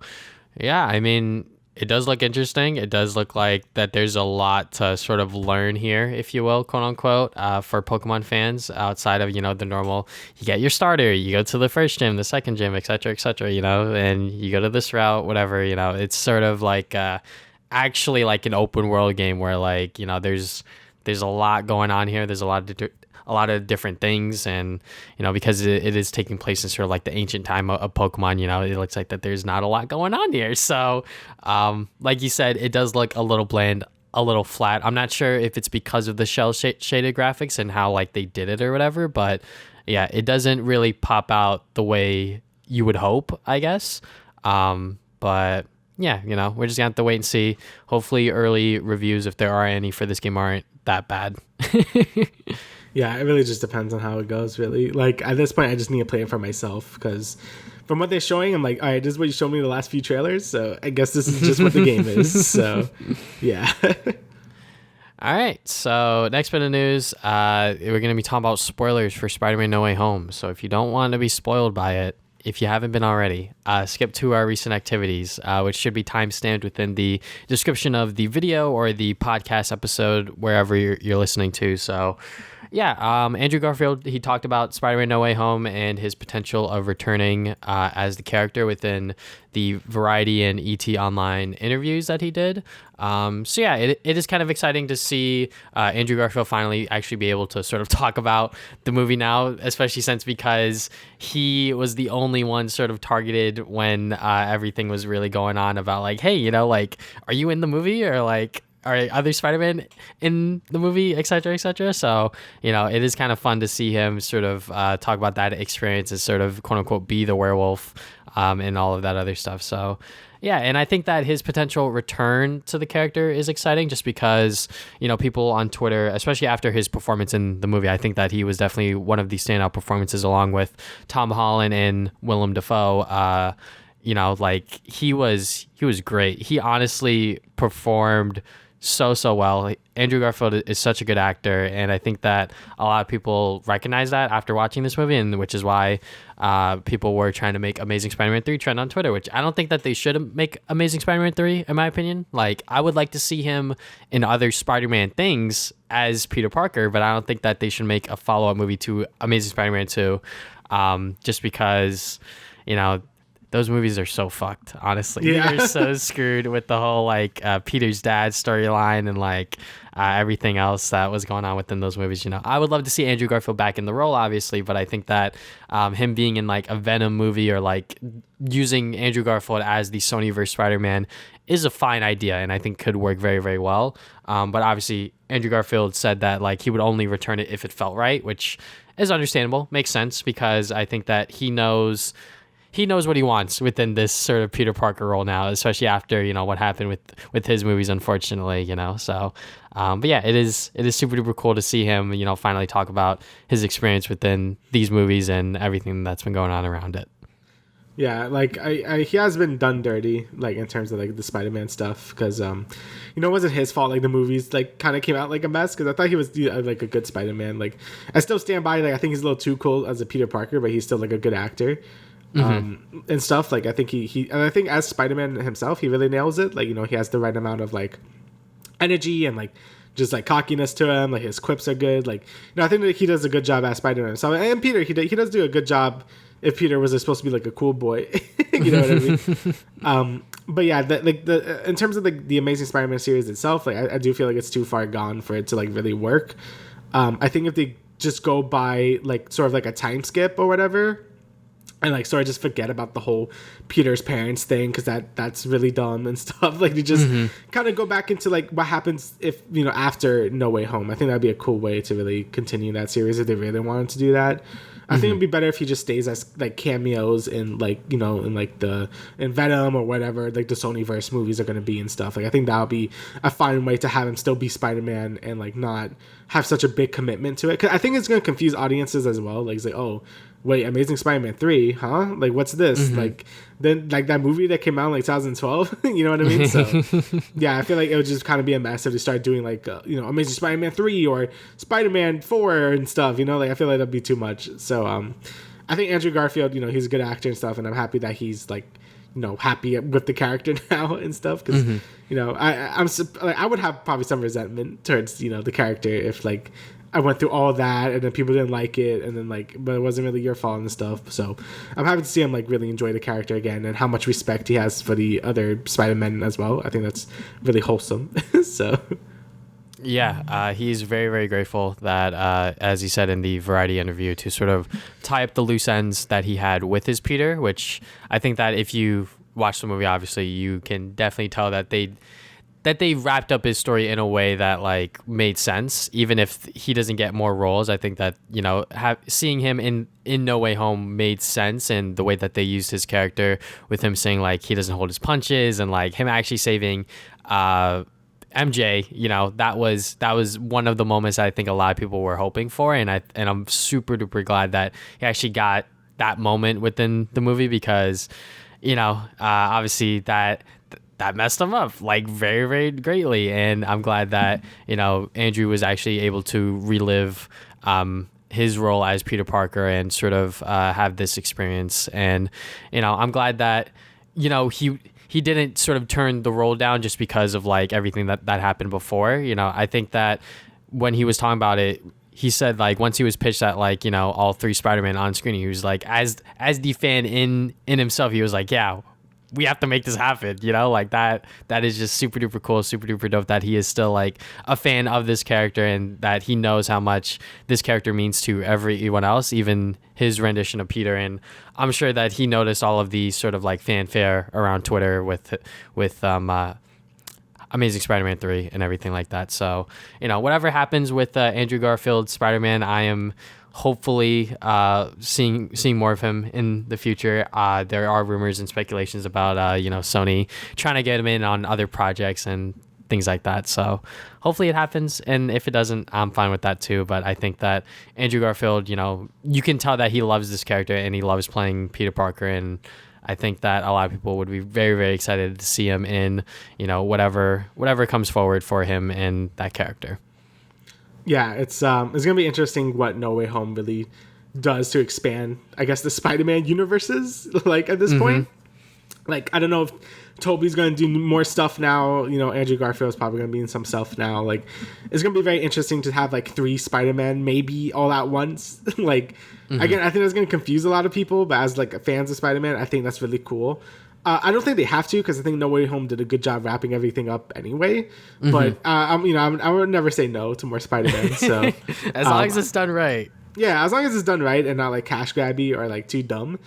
Speaker 1: yeah, I mean, it does look interesting. It does look like that there's a lot to sort of learn here, if you will, quote unquote, for Pokemon fans outside of, the normal, you get your starter, you go to the first gym, the second gym, et cetera, and you go to this route, whatever, it's sort of like actually like an open world game where like, there's a lot going on here. There's a lot of different things, and because it is taking place in sort of like the ancient time of Pokemon, it looks like that there's not a lot going on here. So like you said, it does look a little bland, a little flat. I'm not sure if it's because of the shell shaded graphics and how like they did it or whatever, but yeah, it doesn't really pop out the way you would hope, I guess. But yeah, we're just gonna have to wait and see. Hopefully early reviews, if there are any for this game, aren't that bad.
Speaker 2: Yeah, it really just depends on how it goes, really. Like, at this point, I just need to play it for myself, because from what they're showing, I'm like, all right, this is what you showed me the last few trailers, so I guess this is just what the game is. So, yeah.
Speaker 1: All right, so next bit of news, we're going to be talking about spoilers for Spider-Man No Way Home. So if you don't want to be spoiled by it, if you haven't been already, skip to our recent activities, which should be timestamped within the description of the video or the podcast episode, wherever you're listening to. So, yeah, Andrew Garfield, he talked about Spider-Man No Way Home and his potential of returning as the character within the Variety and ET Online interviews that he did. So yeah, it is kind of exciting to see Andrew Garfield finally actually be able to sort of talk about the movie now, especially because he was the only one sort of targeted when everything was really going on about like, hey, like, are you in the movie, or like, are other Spider-Man in the movie, et cetera, et cetera. So, it is kind of fun to see him sort of talk about that experience and sort of, quote unquote, be the werewolf and all of that other stuff. So, yeah, and I think that his potential return to the character is exciting just because, people on Twitter, especially after his performance in the movie, I think that he was definitely one of the standout performances along with Tom Holland and Willem Dafoe. Like he was great. He honestly performed so well. Andrew Garfield is such a good actor, and I think that a lot of people recognize that after watching this movie, and which is why people were trying to make Amazing Spider-Man 3 trend on Twitter, which I don't think that they should make Amazing Spider-Man 3, in my opinion. Like, I would like to see him in other Spider-Man things as Peter Parker, but I don't think that they should make a follow-up movie to Amazing Spider-Man 2, just because, those movies are so fucked, honestly.
Speaker 2: Yeah.
Speaker 1: They're so screwed with the whole, like, Peter's dad storyline and, like, everything else that was going on within those movies, I would love to see Andrew Garfield back in the role, obviously, but I think that him being in, like, a Venom movie or, like, using Andrew Garfield as the Sonyverse Spider-Man is a fine idea and I think could work very, very well. But obviously, Andrew Garfield said that, like, he would only return it if it felt right, which is understandable, makes sense, because I think that he knows what he wants within this sort of Peter Parker role now, especially after, what happened with his movies, unfortunately, so, but yeah, it is super duper cool to see him, finally talk about his experience within these movies and everything that's been going on around it.
Speaker 2: Yeah, like he has been done dirty, like in terms of like the Spider-Man stuff, because it wasn't his fault. Like the movies like kind of came out like a mess, because I thought he was like a good Spider-Man. Like I still stand by, like I think he's a little too cool as a Peter Parker, but he's still like a good actor. And stuff. Like I think he and I think as Spider-Man himself, he really nails it. Like he has the right amount of like energy and like just like cockiness to him. Like his quips are good. Like I think that he does a good job as Spider-Man. So and Peter, he does do a good job. If Peter was supposed to be like a cool boy, you know what I mean. But yeah, in terms of the Amazing Spider-Man series itself, like I do feel like it's too far gone for it to like really work. I think if they just go by like sort of like a time skip or whatever, and like sort of just forget about the whole Peter's parents thing, because that's really dumb and stuff. Like you just kind of go back into like what happens if after No Way Home. I think that'd be a cool way to really continue that series if they really wanted to do that. I think it'd be better if he just stays as like cameos in like, you know, in like in Venom or whatever like the Sonyverse movies are gonna be and stuff. Like I think that would be a fine way to have him still be Spider-Man and like not have such a big commitment to it. 'Cause I think it's gonna confuse audiences as well. Like it's like, oh wait, Amazing Spider-Man 3, huh? Like what's this? Like then like that movie that came out in like 2012. You know what I mean? So yeah, I feel like it would just kind of be a mess if they start doing like you know, Amazing Spider-Man 3 or Spider-Man 4 and stuff. You know, like I feel like that'd be too much. So I think Andrew Garfield, you know, he's a good actor and stuff, and I'm happy that he's like, you know, happy with the character now and stuff. Because you know, I would have probably some resentment towards, you know, the character if like I went through all that and then people didn't like it and then like, but it wasn't really your fault and stuff. So I'm happy to see him like really enjoy the character again and how much respect he has for the other Spider-Men as well. I think that's really wholesome. So
Speaker 1: yeah, he's very, very grateful that, as he said in the Variety interview, to sort of tie up the loose ends that he had with his Peter, which I think that if you watch the movie, obviously you can definitely tell that they wrapped up his story in a way that like made sense, even if he doesn't get more roles. I think that, you know, seeing him in No Way Home made sense, and the way that they used his character with him saying like he doesn't hold his punches and like him actually saving MJ, you know, that was one of the moments I think a lot of people were hoping for, and I'm super duper glad that he actually got that moment within the movie, because, you know, obviously that messed him up like very, very greatly, and I'm glad that, you know, Andrew was actually able to relive his role as Peter Parker and sort of have this experience. And, you know, I'm glad that, you know, he didn't sort of turn the role down just because of like everything that happened before. You know, I think that when he was talking about it, he said like once he was pitched at like, you know, all three Spider-Man on screen, he was like, as the fan in himself, he was like, yeah, we have to make this happen, you know, like that is just super duper cool, super duper dope that he is still like a fan of this character, and that he knows how much this character means to everyone else, even his rendition of Peter. And I'm sure that he noticed all of the sort of like fanfare around Twitter with Amazing Spider-Man 3 and everything like that. So, you know, whatever happens with Andrew Garfield's Spider-Man, I am hopefully seeing more of him in the future. There are rumors and speculations about you know, Sony trying to get him in on other projects and things like that. So hopefully it happens, and if it doesn't, I'm fine with that too. But I think that Andrew Garfield, you know, you can tell that he loves this character and he loves playing Peter Parker, and I think that a lot of people would be very, very excited to see him in, you know, whatever comes forward for him in that character.
Speaker 2: Yeah, it's gonna be interesting what No Way Home really does to expand, I guess, the Spider-Man universes. Like at this point, like I don't know if Tobey's gonna do more stuff now. You know, Andrew Garfield's probably gonna be in some stuff now. Like it's gonna be very interesting to have like 3 Spider-Man maybe all at once. Like again, I think that's gonna confuse a lot of people, but as like fans of Spider-Man, I think that's really cool. I don't think they have to, because I think No Way Home did a good job wrapping everything up anyway. But I would never say no to more Spider-Man. So
Speaker 1: as long as it's done right.
Speaker 2: Yeah, as long as it's done right and not like cash grabby or like too dumb,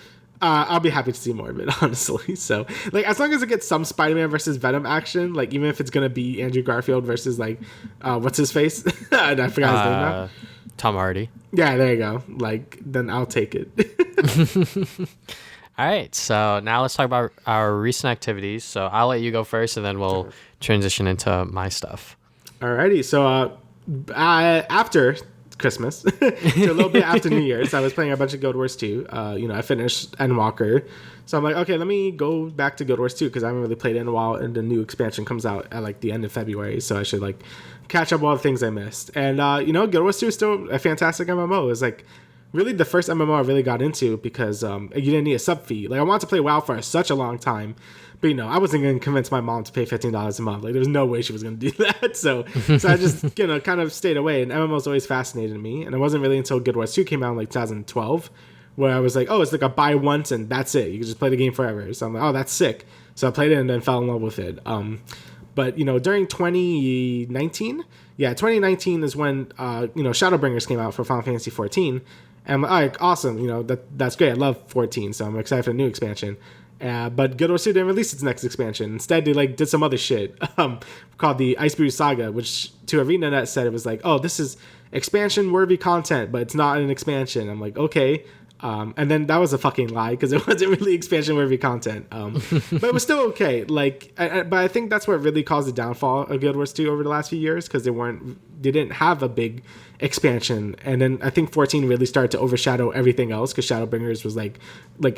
Speaker 2: I'll be happy to see more of it, honestly. So like as long as it gets some Spider-Man versus Venom action, like even if it's gonna be Andrew Garfield versus like what's his face? I forgot his name now.
Speaker 1: Tom Hardy.
Speaker 2: Yeah, there you go. Like then I'll take it.
Speaker 1: All right, so now let's talk about our recent activities. So I'll let you go first, and then we'll transition into my stuff.
Speaker 2: Alrighty, so after Christmas, so a little bit after New Year's, I was playing a bunch of Guild Wars 2. You know, I finished Endwalker, so I'm like, okay, let me go back to Guild Wars 2 because I haven't really played it in a while, and the new expansion comes out at like the end of February, so I should like catch up all the things I missed. And you know, Guild Wars 2 is still a fantastic MMO. It's like really the first MMO I really got into because you didn't need a sub fee. Like I wanted to play WoW for such a long time, but you know, I wasn't going to convince my mom to pay $15 a month. Like there's no way she was going to do that. So I just, you know, kind of stayed away, and MMOs always fascinated me. And it wasn't really until Guild Wars 2 came out in like 2012 where I was like, oh, it's like a buy once and that's it. You can just play the game forever. So I'm like, oh, that's sick. So I played it and then fell in love with it. But you know, during 2019 is when you know, Shadowbringers came out for Final Fantasy 14. And I'm like, awesome, you know, that's great. I love 14, so I'm excited for the new expansion. But Guild Wars 2 didn't release its next expansion. Instead, they like did some other shit called the Iceberg Saga, which to ArenaNet said it was like, oh, this is expansion worthy content, but it's not an expansion. I'm like, okay. And then that was a fucking lie because it wasn't really expansion worthy content. But it was still okay. Like, but I think that's what really caused the downfall of Guild Wars 2 over the last few years because they didn't have a big expansion. And then I think 14 really started to overshadow everything else because Shadowbringers was like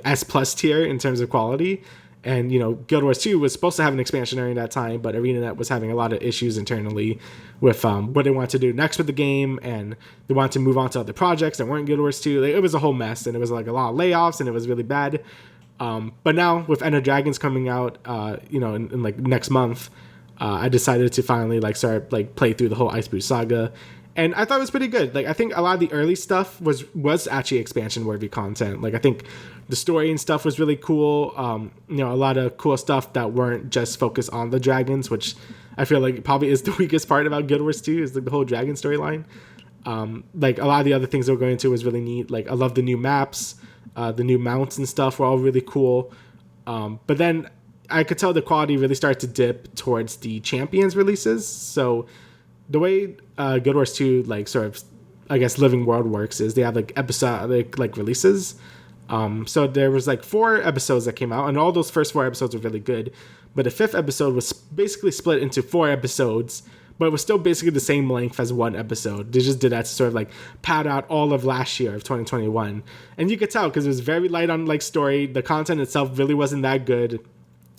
Speaker 2: S plus tier in terms of quality. And, you know, Guild Wars 2 was supposed to have an expansion during that time, but ArenaNet was having a lot of issues internally with what they wanted to do next with the game, and they wanted to move on to other projects that weren't Guild Wars 2. Like, it was a whole mess, and it was like a lot of layoffs, and it was really bad. But now, with Ender Dragons coming out, you know, in like next month, I decided to finally like start like play through the whole Ice Blue Saga. And I thought it was pretty good. Like, I think a lot of the early stuff was actually expansion-worthy content. Like, I think the story and stuff was really cool. You know, a lot of cool stuff that weren't just focused on the dragons, which I feel like probably is the weakest part about Guild Wars 2 is like the whole dragon storyline. Like, a lot of the other things they were going into was really neat. Like, I love the new maps, the new mounts and stuff were all really cool. But then I could tell the quality really started to dip towards the Champions releases. So the way Guild Wars 2 like sort of, I guess, Living World works is they have like episodic like releases. So there was like 4 episodes that came out, and all those first 4 episodes were really good. But the 5th episode was basically split into 4 episodes, but it was still basically the same length as 1 episode. They just did that to sort of like pad out all of last year of 2021, and you could tell because it was very light on like story. The content itself really wasn't that good.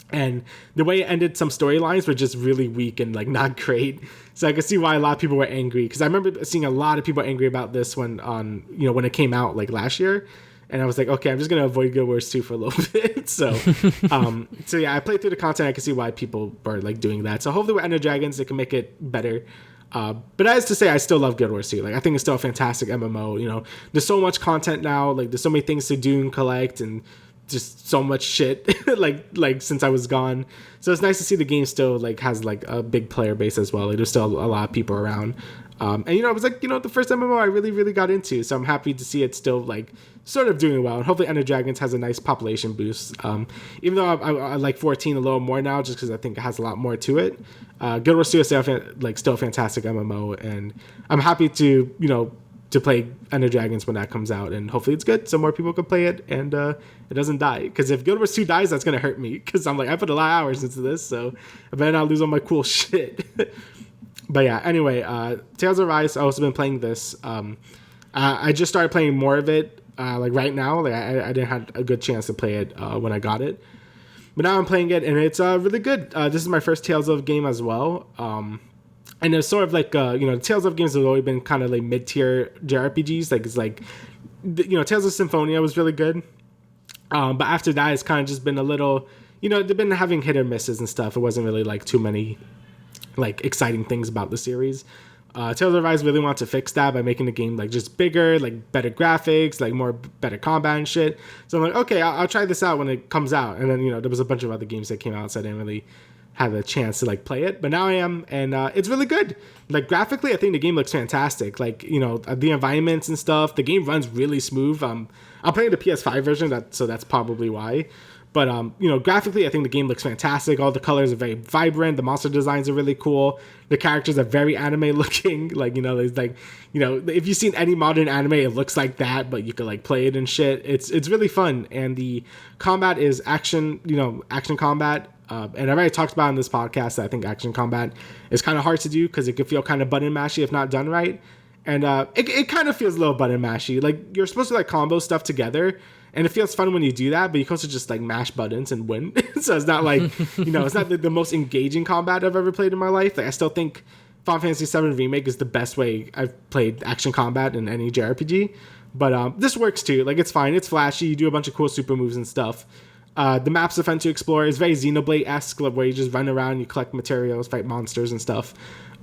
Speaker 2: And the way it ended, some storylines were just really weak and like not great. So I could see why a lot of people were angry, because I remember seeing a lot of people angry about this when when it came out like last year. And I was like, okay, I'm just gonna avoid Guild Wars 2 for a little bit. So yeah, I played through the content. I can see why people were like doing that. So hopefully with Ender Dragons, they can make it better. But as to say, I still love Guild Wars 2. Like, I think it's still a fantastic MMO. You know, there's so much content now. Like, there's so many things to do and collect, and just so much shit like since I was gone. So it's nice to see the game still like has like a big player base as well. Like, there's still a lot of people around. And you know, it was like, you know, the first MMO I really got into. So I'm happy to see it still like sort of doing well. And hopefully Ender Dragons has a nice population boost. Even though I like 14 a little more now, just because I think it has a lot more to it. Guild Wars 2 is still a fantastic MMO, and I'm happy to, you know, to play Ender Dragons when that comes out, and hopefully it's good so more people can play it and it doesn't die. Because if Guild Wars 2 dies, that's gonna hurt me, because I'm like, I put a lot of hours into this, so I better not lose all my cool shit. But yeah, anyway, Tales of Arise, I've also been playing this. I just started playing more of it like right now. Like, I didn't have a good chance to play it when I got it, but now I'm playing it, and it's really good. This is my first Tales of game as well. And it's sort of like, you know, the Tales of games have always been kind of like mid-tier JRPGs. Like, it's like, you know, Tales of Symphonia was really good. But after that, it's kind of just been a little, you know, they've been having hit or misses and stuff. It wasn't really like too many like exciting things about the series. Tales of Arise really want to fix that by making the game like just bigger, like better graphics, like better combat and shit. So I'm like, okay, I'll try this out when it comes out. And then, you know, there was a bunch of other games that came out, so I didn't really have a chance to like play it, but now I am, and it's really good. Like, graphically, I think the game looks fantastic. Like, you know, the environments and stuff, the game runs really smooth. I'm playing the PS5 version, so that's probably why. But you know, graphically, I think the game looks fantastic. All the colors are very vibrant. The monster designs are really cool. The characters are very anime looking. Like, you know, there's like, you know, if you've seen any modern anime, it looks like that, but you could like play it and shit. It's really fun, and the combat is action combat. And I've already talked about in this podcast that I think action combat is kind of hard to do because it could feel kind of button mashy if not done right. And it kind of feels a little button mashy. Like, you're supposed to like combo stuff together, and it feels fun when you do that, but you can also just like mash buttons and win. So it's not like, you know, it's not the most engaging combat I've ever played in my life. Like, I still think Final Fantasy VII Remake is the best way I've played action combat in any JRPG. But this works too. Like, it's fine. It's flashy. You do a bunch of cool super moves and stuff. The maps are fun to explore. It's very Xenoblade-esque, where you just run around, you collect materials, fight monsters and stuff.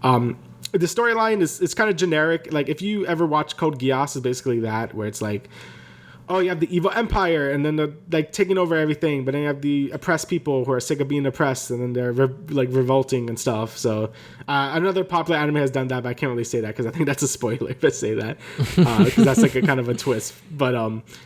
Speaker 2: The storyline is kind of generic. Like, if you ever watch Code Geass, it's basically that, where it's like, oh, you have the evil empire, and then they're like taking over everything, but then you have the oppressed people who are sick of being oppressed, and then they're revolting and stuff. So another popular anime has done that, but I can't really say that because I think that's a spoiler if I say that, because that's like a kind of a twist. But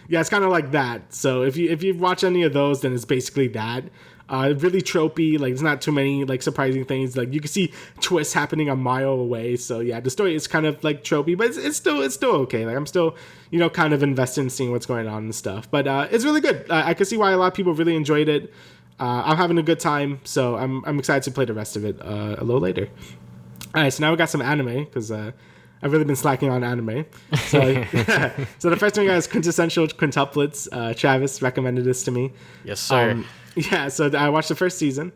Speaker 2: yeah, it's kind of like that. So if you watch any of those, then it's basically that. Really tropey. Like, there's not too many like surprising things. Like, you can see twists happening a mile away. So yeah, the story is kind of like tropey, but it's still okay. Like, I'm still, you know, kind of invested in seeing what's going on and stuff. But it's really good. I can see why a lot of people really enjoyed it. I'm having a good time, so I'm excited to play the rest of it a little later. All right, so now we got some anime because I've really been slacking on anime. So, so the first one we got is Quintessential Quintuplets. Travis recommended this to me.
Speaker 1: Yes, sir.
Speaker 2: Yeah, so I watched the first season,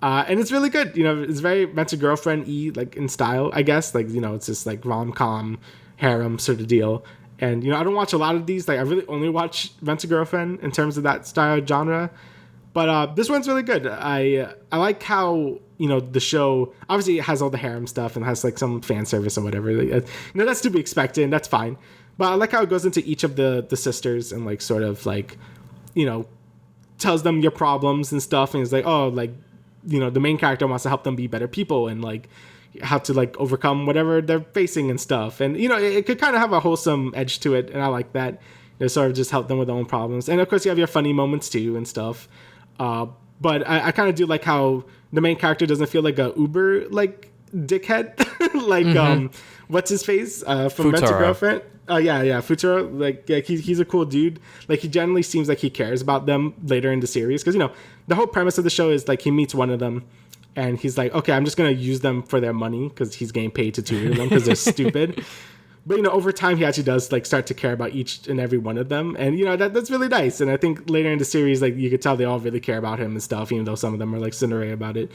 Speaker 2: and it's really good. You know, it's very meant to girlfriend-y, like in style, I guess. Like, you know, it's just like rom-com, harem sort of deal. And, you know, I don't watch a lot of these. Like, I really only watch meant to girlfriend in terms of that style genre. But this one's really good. I like how, you know, the show obviously it has all the harem stuff and has like some fan service and whatever. Like, you know, that's to be expected and that's fine. But I like how it goes into each of the sisters and like sort of like, you know, tells them your problems and stuff, and it's like, oh, like, you know, the main character wants to help them be better people and like how to like overcome whatever they're facing and stuff. And, you know, it could kind of have a wholesome edge to it, and I like that. You know, sort of just help them with their own problems. And of course you have your funny moments too and stuff. But I kind of do like how the main character doesn't feel like a uber like dickhead like what's his face from Meant to Girlfriend. Yeah, Futuro. Like, yeah, he's a cool dude. Like, he generally seems like he cares about them later in the series, because, you know, the whole premise of the show is like he meets one of them and he's like, okay, I'm just gonna use them for their money because he's getting paid to tutor them because they're stupid. But, you know, over time he actually does like start to care about each and every one of them, and, you know, that's really nice. And I think later in the series, like, you could tell they all really care about him and stuff, even though some of them are like Cinderella about it.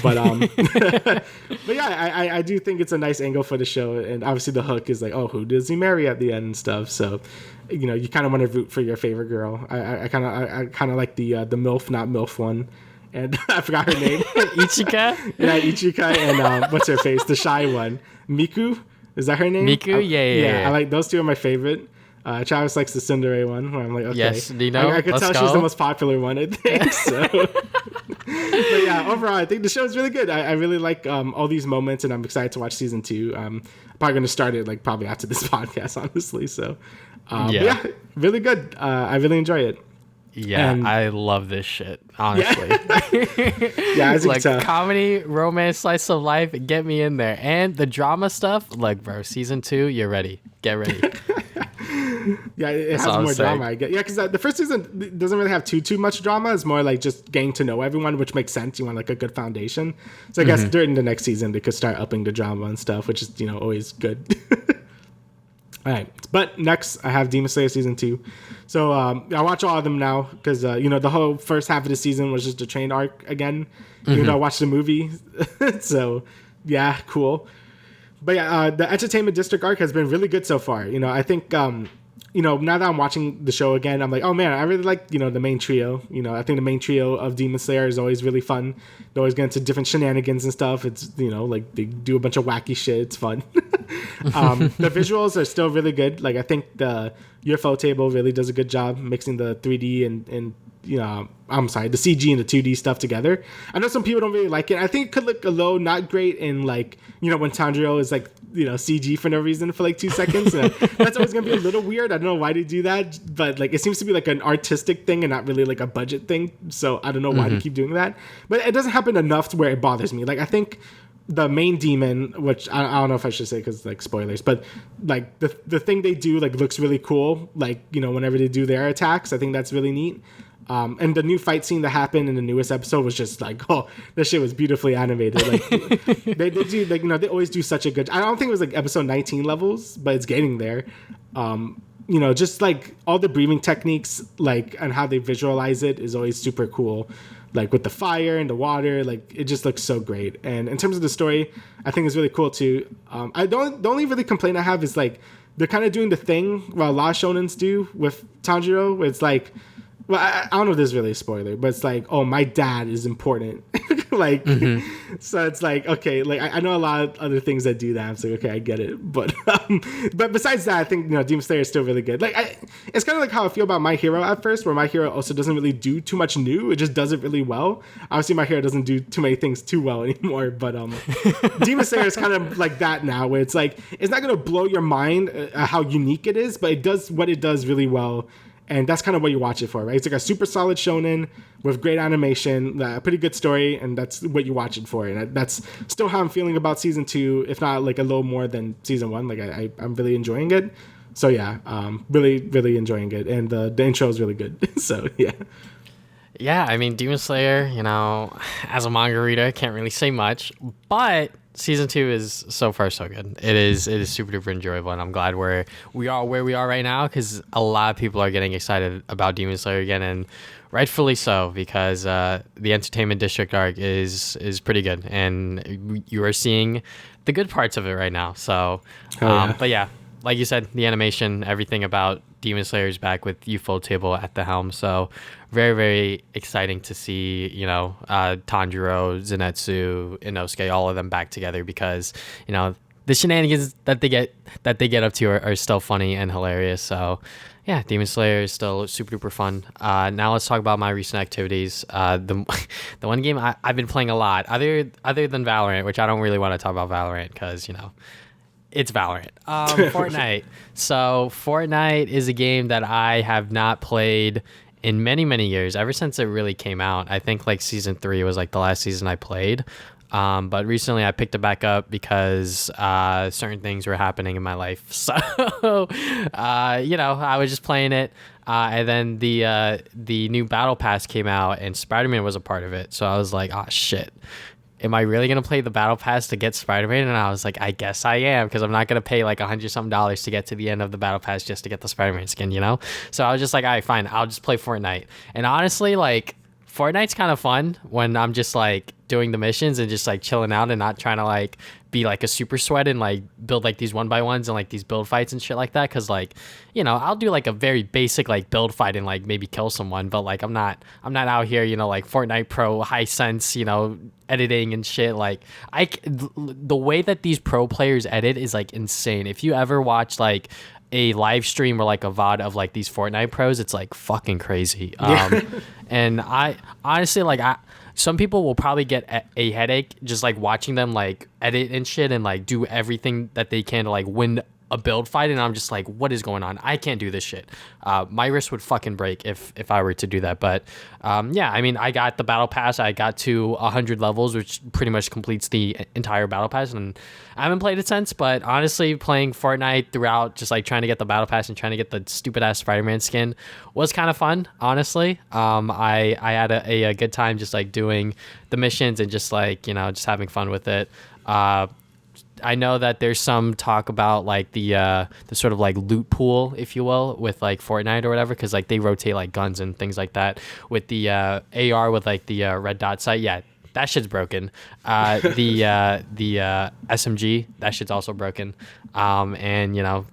Speaker 2: But but yeah, I do think it's a nice angle for the show, and obviously the hook is like, oh, who does he marry at the end and stuff. So, you know, you kind of want to root for your favorite girl. I kind of like the MILF not MILF one. And I forgot her name.
Speaker 1: Ichika?
Speaker 2: Yeah, Ichika, and what's her face? The shy one. Miku? Is that her name?
Speaker 1: Miku? Yeah.
Speaker 2: I like those two are my favorite. Travis likes the Cinderella one, where I'm like, okay.
Speaker 1: Yes, do you know?
Speaker 2: I could tell she's the most popular one, I think. So. But yeah, overall, I think the show is really good. I really like all these moments, and I'm excited to watch season 2. I'm probably going to start it like probably after this podcast, honestly. So, yeah, really good. I really enjoy it.
Speaker 1: Yeah, and I love this shit, honestly.
Speaker 2: Yeah, as
Speaker 1: like comedy, romance, slice of life, get me in there. And the drama stuff, like, bro, season 2, you're ready. Get ready.
Speaker 2: Yeah, it has more drama, I guess. Yeah, because the first season doesn't really have too much drama. It's more like just getting to know everyone, which makes sense. You want like a good foundation. So I guess during the next season, they could start upping the drama and stuff, which is, you know, always good. All right, but next I have Demon Slayer season 2. So I watch all of them now because you know, the whole first half of the season was just a train arc again. Even though I watched the movie, so yeah, cool. But yeah, the Entertainment District arc has been really good so far. You know, I think you know, now that I'm watching the show again, I'm like, oh man, I really like, you know, the main trio. You know, I think the main trio of Demon Slayer is always really fun. They always get into different shenanigans and stuff. It's, you know, like they do a bunch of wacky shit. It's fun. The visuals are still really good. Like, I think the UFO table really does a good job mixing the 3D and you know, I'm sorry, the CG and the 2D stuff together. I know some people don't really like it. I think it could look a little not great in, like, you know, when Tanjiro is like, you know, CG for no reason for like 2 seconds. That's always gonna be a little weird. I don't know why they do that, but like, it seems to be like an artistic thing and not really like a budget thing. So I don't know why they keep doing that, but it doesn't happen enough to where it bothers me. Like, I think the main demon, which I don't know if I should say because like spoilers, but like the thing they do like looks really cool. Like, you know, whenever they do their attacks, I think that's really neat. And the new fight scene that happened in the newest episode was just like, oh, this shit was beautifully animated. Like, they do, like, you know, they always do such a good. I don't think it was like episode 19 levels, but it's getting there. You know, just like all the breathing techniques, like, and how they visualize it is always super cool. Like with the fire and the water, like it just looks so great. And in terms of the story, I think it's really cool too. The only really complaint I have is like they're kind of doing the thing what a lot of shonens do with Tanjiro, where it's like, well, I don't know if this is really a spoiler, but it's like, oh, my dad is important. Like, so it's like, okay, like I know a lot of other things that do that. I'm like, okay, I get it. But besides that, I think, you know, Demon Slayer is still really good. Like, it's kind of like how I feel about My Hero at first, where My Hero also doesn't really do too much new. It just does it really well. Obviously, My Hero doesn't do too many things too well anymore. But Demon Slayer is kind of like that now, where it's like, it's not going to blow your mind how unique it is, but it does what it does really well. And that's kind of what you watch it for, right? It's like a super solid shonen with great animation, a pretty good story, and that's what you watch it for. And that's still how I'm feeling about season 2, if not like a little more than season 1. Like I'm really enjoying it. So yeah, really, really enjoying it. And the intro is really good. So yeah.
Speaker 1: Yeah, I mean, Demon Slayer, you know, as a manga reader, I can't really say much, but season 2 is so far so good. It is super duper enjoyable, and I'm glad we are where we are right now, because a lot of people are getting excited about Demon Slayer again, and rightfully so, because the Entertainment District arc is pretty good, and you are seeing the good parts of it right now. So, but yeah, like you said, the animation, everything about Demon Slayer is back with Ufotable at the helm. So very, very exciting to see, you know, Tanjiro, Zenitsu, Inosuke, all of them back together, because, you know, the shenanigans that they get up to are still funny and hilarious. So yeah, Demon Slayer is still super duper fun. Now let's talk about my recent activities. The one game I've been playing a lot, other than Valorant, which I don't really want to talk about Valorant because, you know, it's Valorant. Fortnite. So Fortnite is a game that I have not played in many, many years, ever since it really came out. I think like season 3 was like the last season I played. But recently I picked it back up because certain things were happening in my life. So, you know, I was just playing it. And then the new Battle Pass came out and Spider-Man was a part of it. So I was like, oh, shit. Am I really going to play the Battle Pass to get Spider-Man? And I was like, I guess I am, because I'm not going to pay like $100 some to get to the end of the Battle Pass just to get the Spider-Man skin, you know? So I was just like, all right, fine. I'll just play Fortnite. And honestly, like, Fortnite's kind of fun when I'm just like doing the missions and just like chilling out and not trying to like be like a super sweat and like build like these 1x1s and like these build fights and shit like that. Cause like, you know, I'll do like a very basic like build fight and like maybe kill someone, but like I'm not out here, you know, like Fortnite Pro high sense, you know, editing and shit. Like the way that these pro players edit is like insane. If you ever watch like a live stream or like a VOD of like these Fortnite pros, it's like fucking crazy. And I honestly, like, some people will probably get a headache just like watching them like edit and shit and like do everything that they can to like win a build fight, and I'm just like, what is going on? I can't do this shit. My wrist would fucking break if I were to do that. But yeah, I mean, I got the battle pass. I got to 100 levels, which pretty much completes the entire battle pass, and I haven't played it since. But honestly, playing Fortnite throughout, just like trying to get the battle pass and trying to get the stupid ass Spider-Man skin was kind of fun. Honestly, I had a good time just like doing the missions and just like, you know, just having fun with it. I know that there's some talk about like the sort of like loot pool, if you will, with like Fortnite or whatever, because like they rotate like guns and things like that with the AR with like the red dot sight. Yeah, that shit's broken. The SMG, that shit's also broken. And you know,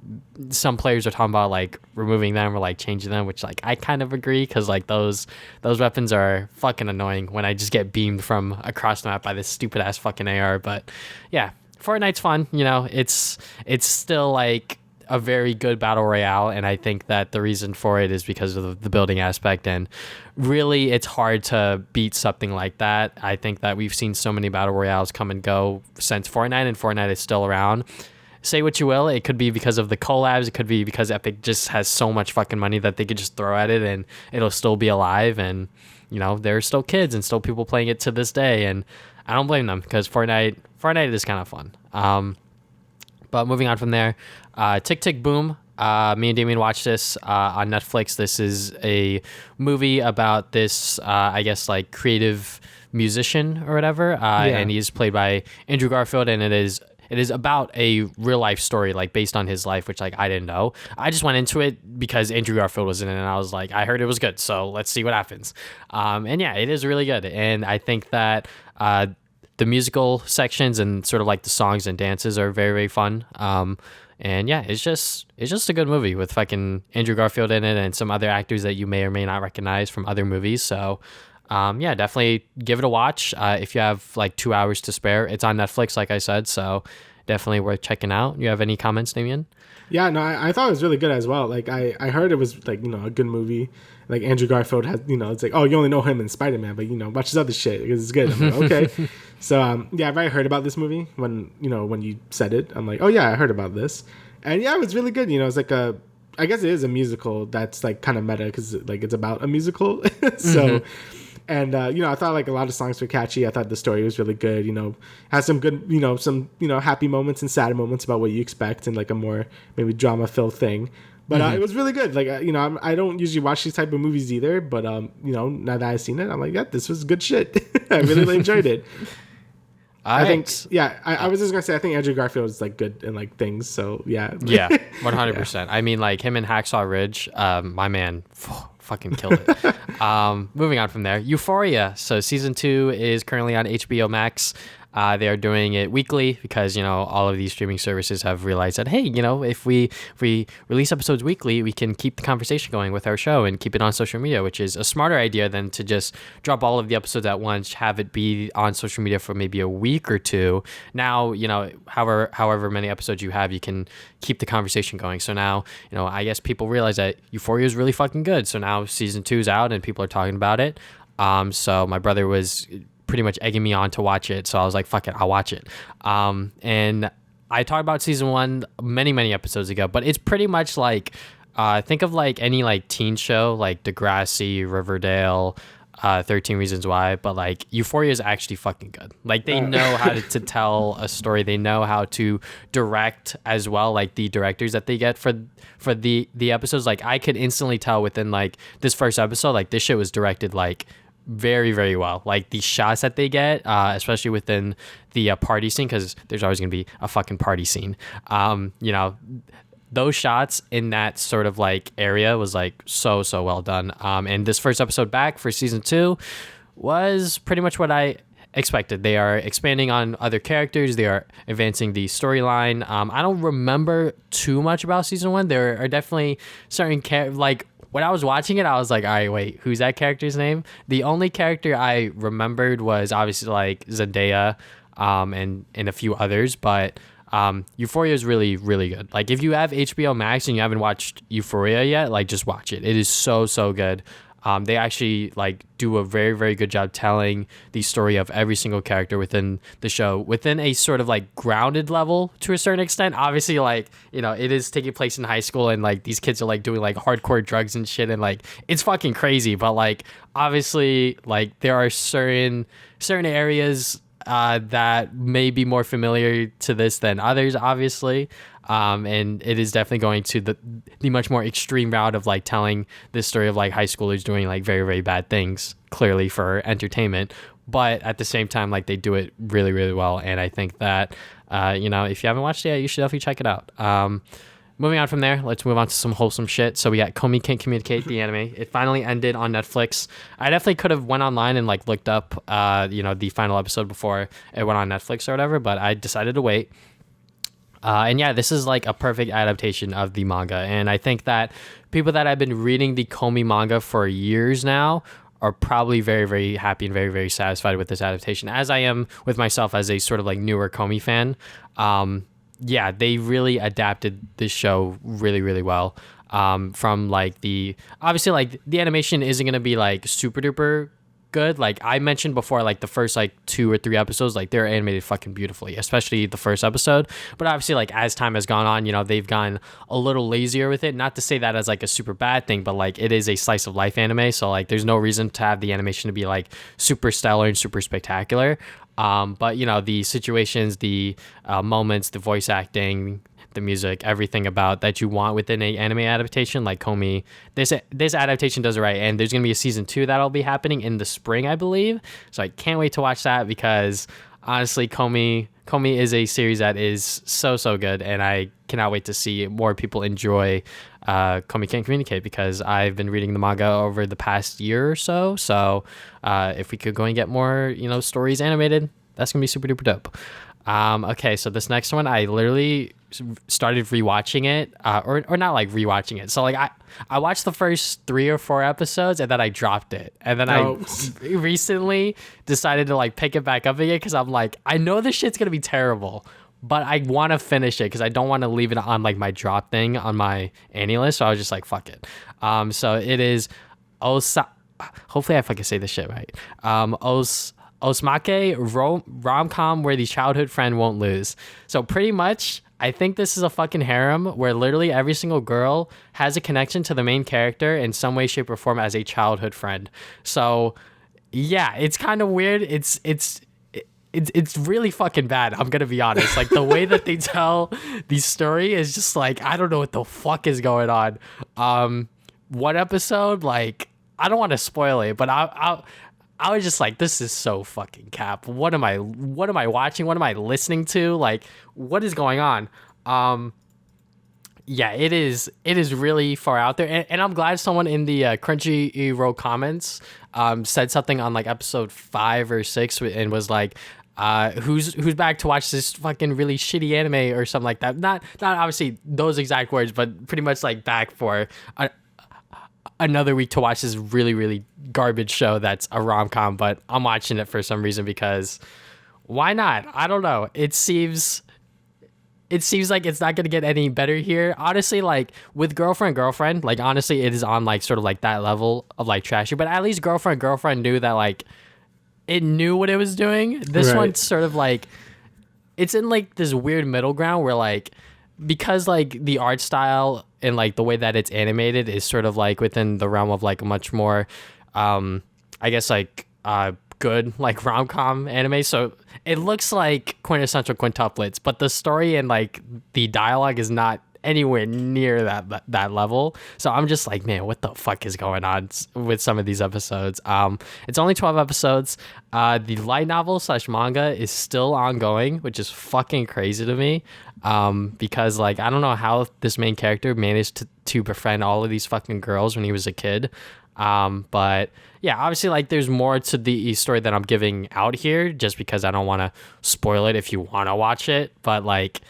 Speaker 1: some players are talking about like removing them or like changing them, which like I kind of agree, because like those weapons are fucking annoying when I just get beamed from across the map by this stupid ass fucking AR. But yeah, Fortnite's fun, you know. It's still like a very good battle royale, and I think that the reason for it is because of the building aspect, and really it's hard to beat something like that. I think that we've seen so many battle royales come and go since Fortnite, and Fortnite is still around. Say what you will, it could be because of the collabs, it could be because Epic just has so much fucking money that they could just throw at it and it'll still be alive, and you know, there's still kids and still people playing it to this day, and I don't blame them, because Fortnite is kind of fun. But moving on from there, Tick Tick Boom. Me and Damian watched this on Netflix. This is a movie about this, I guess, like creative musician or whatever, and he's played by Andrew Garfield, and it is about a real life story, like based on his life, which like I didn't know. I just went into it because Andrew Garfield was in it, and I was like, I heard it was good, so let's see what happens. And yeah, it is really good, and I think that the musical sections and sort of like the songs and dances are very, very fun. And yeah, it's just a good movie with fucking Andrew Garfield in it and some other actors that you may or may not recognize from other movies. So yeah, definitely give it a watch if you have like 2 hours to spare. It's on Netflix, like I said, so definitely worth checking out. You have any comments, Damian?
Speaker 2: Yeah, no, I thought it was really good as well. Like I heard it was like, you know, a good movie. Like Andrew Garfield has, you know, it's like, oh, you only know him in Spider-Man, but you know, watch his other shit because it's good. I'm like, okay. So yeah, I've already heard about this movie when you said it. I'm like, oh yeah, I heard about this, and yeah, it was really good. You know, it's like a I guess it is a musical that's like kind of meta because like it's about a musical. So and you know, I thought like a lot of songs were catchy. I thought the story was really good. You know, has some good, you know, some, you know, happy moments and sad moments about what you expect and like a more maybe drama filled thing. But it was really good. Like, you know, I don't usually watch these type of movies either. But, you know, now that I've seen it, I'm like, yeah, this was good shit. I really enjoyed it. I think, yeah, I was just going to say, I think Andrew Garfield is like good in like things. So, yeah.
Speaker 1: Yeah, 100%. Yeah. I mean, like him and Hacksaw Ridge, my man fucking killed it. Moving on from there, Euphoria. So season 2 is currently on HBO Max. They are doing it weekly because, you know, all of these streaming services have realized that, hey, you know, if we release episodes weekly, we can keep the conversation going with our show and keep it on social media, which is a smarter idea than to just drop all of the episodes at once, have it be on social media for maybe a week or two. Now, you know, however many episodes you have, you can keep the conversation going. So now, you know, I guess people realize that Euphoria is really fucking good. So now season 2 is out and people are talking about it. So my brother was pretty much egging me on to watch it, so I was like, fuck it, I'll watch it. And I talked about season 1 many episodes ago, but it's pretty much like think of like any like teen show like Degrassi, Riverdale, 13 Reasons Why, but like Euphoria is actually fucking good. Like they know how to tell a story, they know how to direct as well, like the directors that they get for the episodes. Like I could instantly tell within like this first episode, like this shit was directed like very well. Like the shots that they get, especially within the party scene, because there's always gonna be a fucking party scene. You know, those shots in that sort of like area was like so well done. And this first episode back for season 2 was pretty much what I expected. They are expanding on other characters. They are advancing the storyline. I don't remember too much about season 1. There are definitely certain like when I was watching it, I was like, all right, wait, who's that character's name? The only character I remembered was obviously like Zendaya, and a few others, but Euphoria is really good. Like if you have HBO Max and you haven't watched Euphoria yet, like just watch it. It is so good. They actually like do a very good job telling the story of every single character within the show within a sort of like grounded level to a certain extent. Obviously, like, you know, it is taking place in high school and like these kids are like doing like hardcore drugs and shit and like it's fucking crazy. But like obviously like there are certain areas that may be more familiar to this than others, obviously. And it is definitely going to the much more extreme route of like telling this story of like high schoolers doing like very bad things, clearly for entertainment, but at the same time like they do it really well. And I think that you know, if you haven't watched it yet, you should definitely check it out. Moving on from there, let's move on to some wholesome shit. So we got Komi Can't Communicate, the anime. It finally ended on Netflix. I definitely could have went online and like looked up you know, the final episode before it went on Netflix or whatever, but I decided to wait. And yeah, this is like a perfect adaptation of the manga. And I think that people that have been reading the Komi manga for years now are probably very happy and very satisfied with this adaptation, as I am with myself as a sort of like newer Komi fan. Yeah, they really adapted this show really well. From like obviously like the animation isn't going to be like super duper good. Like I mentioned before, like the first like 2 or 3 episodes, like they're animated fucking beautifully, especially the first episode. But obviously like as time has gone on, you know, they've gone a little lazier with it. Not to say that as like a super bad thing, but like it is a slice of life anime, so like there's no reason to have the animation to be like super stellar and super spectacular. But you know, the situations, the moments, the voice acting, the music, everything about that you want within a anime adaptation like Komi, this adaptation does it right. And there's gonna be a season 2 that'll be happening in the spring, I believe, so I can't wait to watch that, because honestly Komi is a series that is so good, and I cannot wait to see more people enjoy Komi Can't Communicate, because I've been reading the manga over the past year or so. So if we could go and get more, you know, stories animated, that's gonna be super duper dope. Okay, so this next one, I literally started rewatching it, or not like rewatching it. So like I watched the first 3 or 4 episodes and then I dropped it, and then I recently decided to like pick it back up again, because I'm like, I know this shit's gonna be terrible, but I want to finish it because I don't want to leave it on like my drop thing on my annie list. So I was just like, fuck it. So it is hopefully I fucking say this shit right. Osamake Romcom where the childhood friend won't lose. So pretty much I think this is a fucking harem where literally every single girl has a connection to the main character in some way, shape, or form as a childhood friend. So yeah, it's kind of weird. It's really fucking bad. I'm gonna be honest. Like the way that they tell the story is just like I don't know what the fuck is going on. One episode, like I don't want to spoil it, but I was just like, this is so fucking cap. What am I watching? What am I listening to? Like, what is going on? Yeah, it is really far out there, and I'm glad someone in the Crunchyroll comments said something on like episode 5 or 6 and was like, who's back to watch this fucking really shitty anime or something like that. Not obviously those exact words, but pretty much like back for another week to watch this really, really garbage show that's a rom-com, but I'm watching it for some reason because why not? I don't know. It seems like it's not going to get any better here. Honestly, like with Girlfriend, like honestly, it is on like sort of like that level of like trashy, but at least Girlfriend knew that like it knew what it was doing. This one's sort of like, it's in like this weird middle ground where like, because like the art style and like the way that it's animated is sort of like within the realm of like a much more I guess like good like rom-com anime, so it looks like quintessential quintuplets, but the story and like the dialogue is not anywhere near that level. So I'm just like, man, what the fuck is going on with some of these episodes? It's only 12 episodes. The light novel / manga is still ongoing, which is fucking crazy to me. Because like I don't know how this main character managed to befriend all of these fucking girls when he was a kid. But yeah, obviously like there's more to the story that I'm giving out here just because I don't want to spoil it if you want to watch it, but like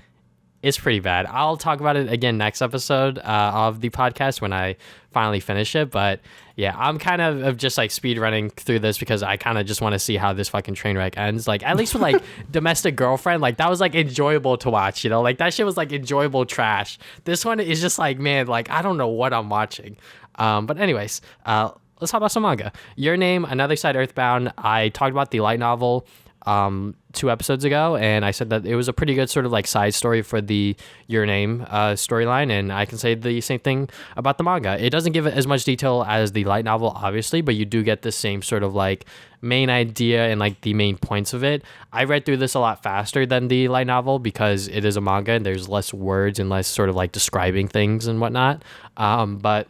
Speaker 1: it's pretty bad. I'll talk about it again next episode of the podcast when I finally finish it. But yeah, I'm kind of just like speed running through this because I kind of just want to see how this fucking train wreck ends. Like at least with like Domestic Girlfriend, like that was like enjoyable to watch, you know, like that shit was like enjoyable trash. This one is just like, man, like I don't know what I'm watching. But anyways, let's talk about some manga. Your Name, Another Side Earthbound. I talked about the light novel 2 episodes ago, and I said that it was a pretty good sort of like side story for the Your Name storyline, and I can say the same thing about the manga. It doesn't give it as much detail as the light novel, obviously, but you do get the same sort of like main idea and like the main points of it. I read through this a lot faster than the light novel because it is a manga and there's less words and less sort of like describing things and whatnot. But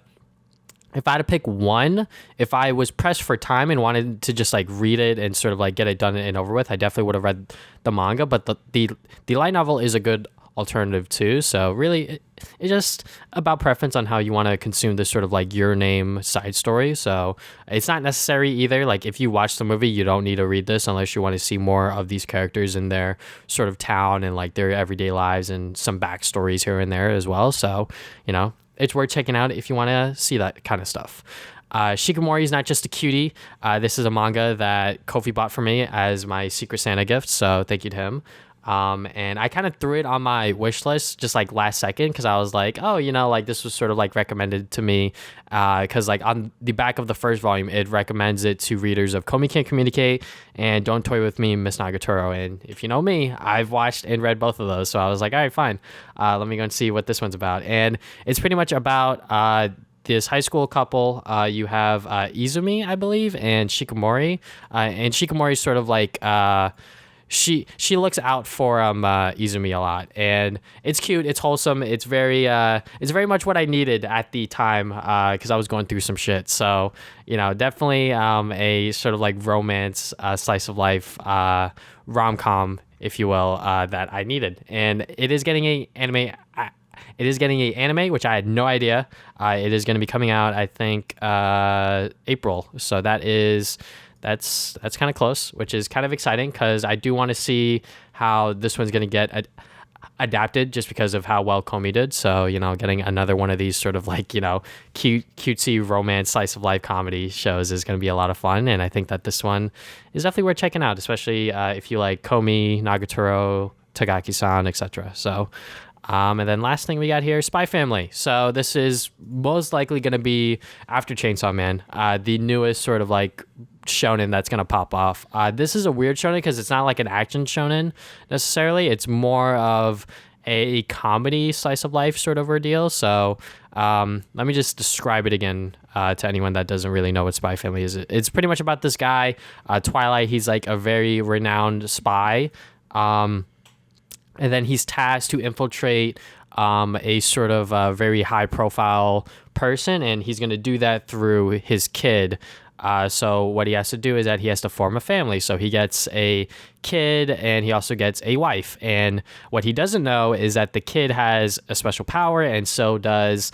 Speaker 1: if I had to pick one, if I was pressed for time and wanted to just like read it and sort of like get it done and over with, I definitely would have read the manga. But the light novel is a good alternative too. So really, it's just about preference on how you want to consume this sort of like Your Name side story. So it's not necessary either. Like if you watch the movie, you don't need to read this unless you want to see more of these characters in their sort of town and like their everyday lives and some backstories here and there as well. So, you know, it's worth checking out if you want to see that kind of stuff. Shikimori is not just a cutie. This is a manga that Kofi bought for me as my Secret Santa gift, so thank you to him. And I kind of threw it on my wish list just like last second because I was like, oh, you know, like this was sort of like recommended to me because like on the back of the first volume, it recommends it to readers of Komi Can't Communicate and Don't Toy With Me, Miss Nagatoro. And if you know me, I've watched and read both of those. So I was like, all right, fine. Let me go and see what this one's about. And it's pretty much about this high school couple. You have Izumi, I believe, and Shikimori. And Shikimori is sort of like... She looks out for Izumi a lot, and it's cute, it's wholesome, it's very much what I needed at the time because I was going through some shit. So you know, definitely a sort of like romance slice of life rom-com, if you will, that I needed, and it is getting a anime. It is getting a anime, which I had no idea. It is going to be coming out, I think, April. So that's kind of close, which is kind of exciting because I do want to see how this one's going to get adapted just because of how well Komi did. So, you know, getting another one of these sort of like, you know, cutesy romance slice of life comedy shows is going to be a lot of fun. And I think that this one is definitely worth checking out, especially if you like Komi, Nagatoro, Tagaki-san, etc. So, and then last thing we got here, Spy Family. So this is most likely going to be after Chainsaw Man, the newest sort of like shonen that's going to pop off. This is a weird shonen because it's not like an action shonen necessarily. It's more of a comedy slice of life sort of ordeal. So let me just describe it again to anyone that doesn't really know what Spy Family is. It's pretty much about this guy, Twilight. He's like a very renowned spy. And then he's tasked to infiltrate a sort of very high profile person, and he's going to do that through his kid. So what he has to do is that he has to form a family. So he gets a kid and he also gets a wife. And what he doesn't know is that the kid has a special power, and so does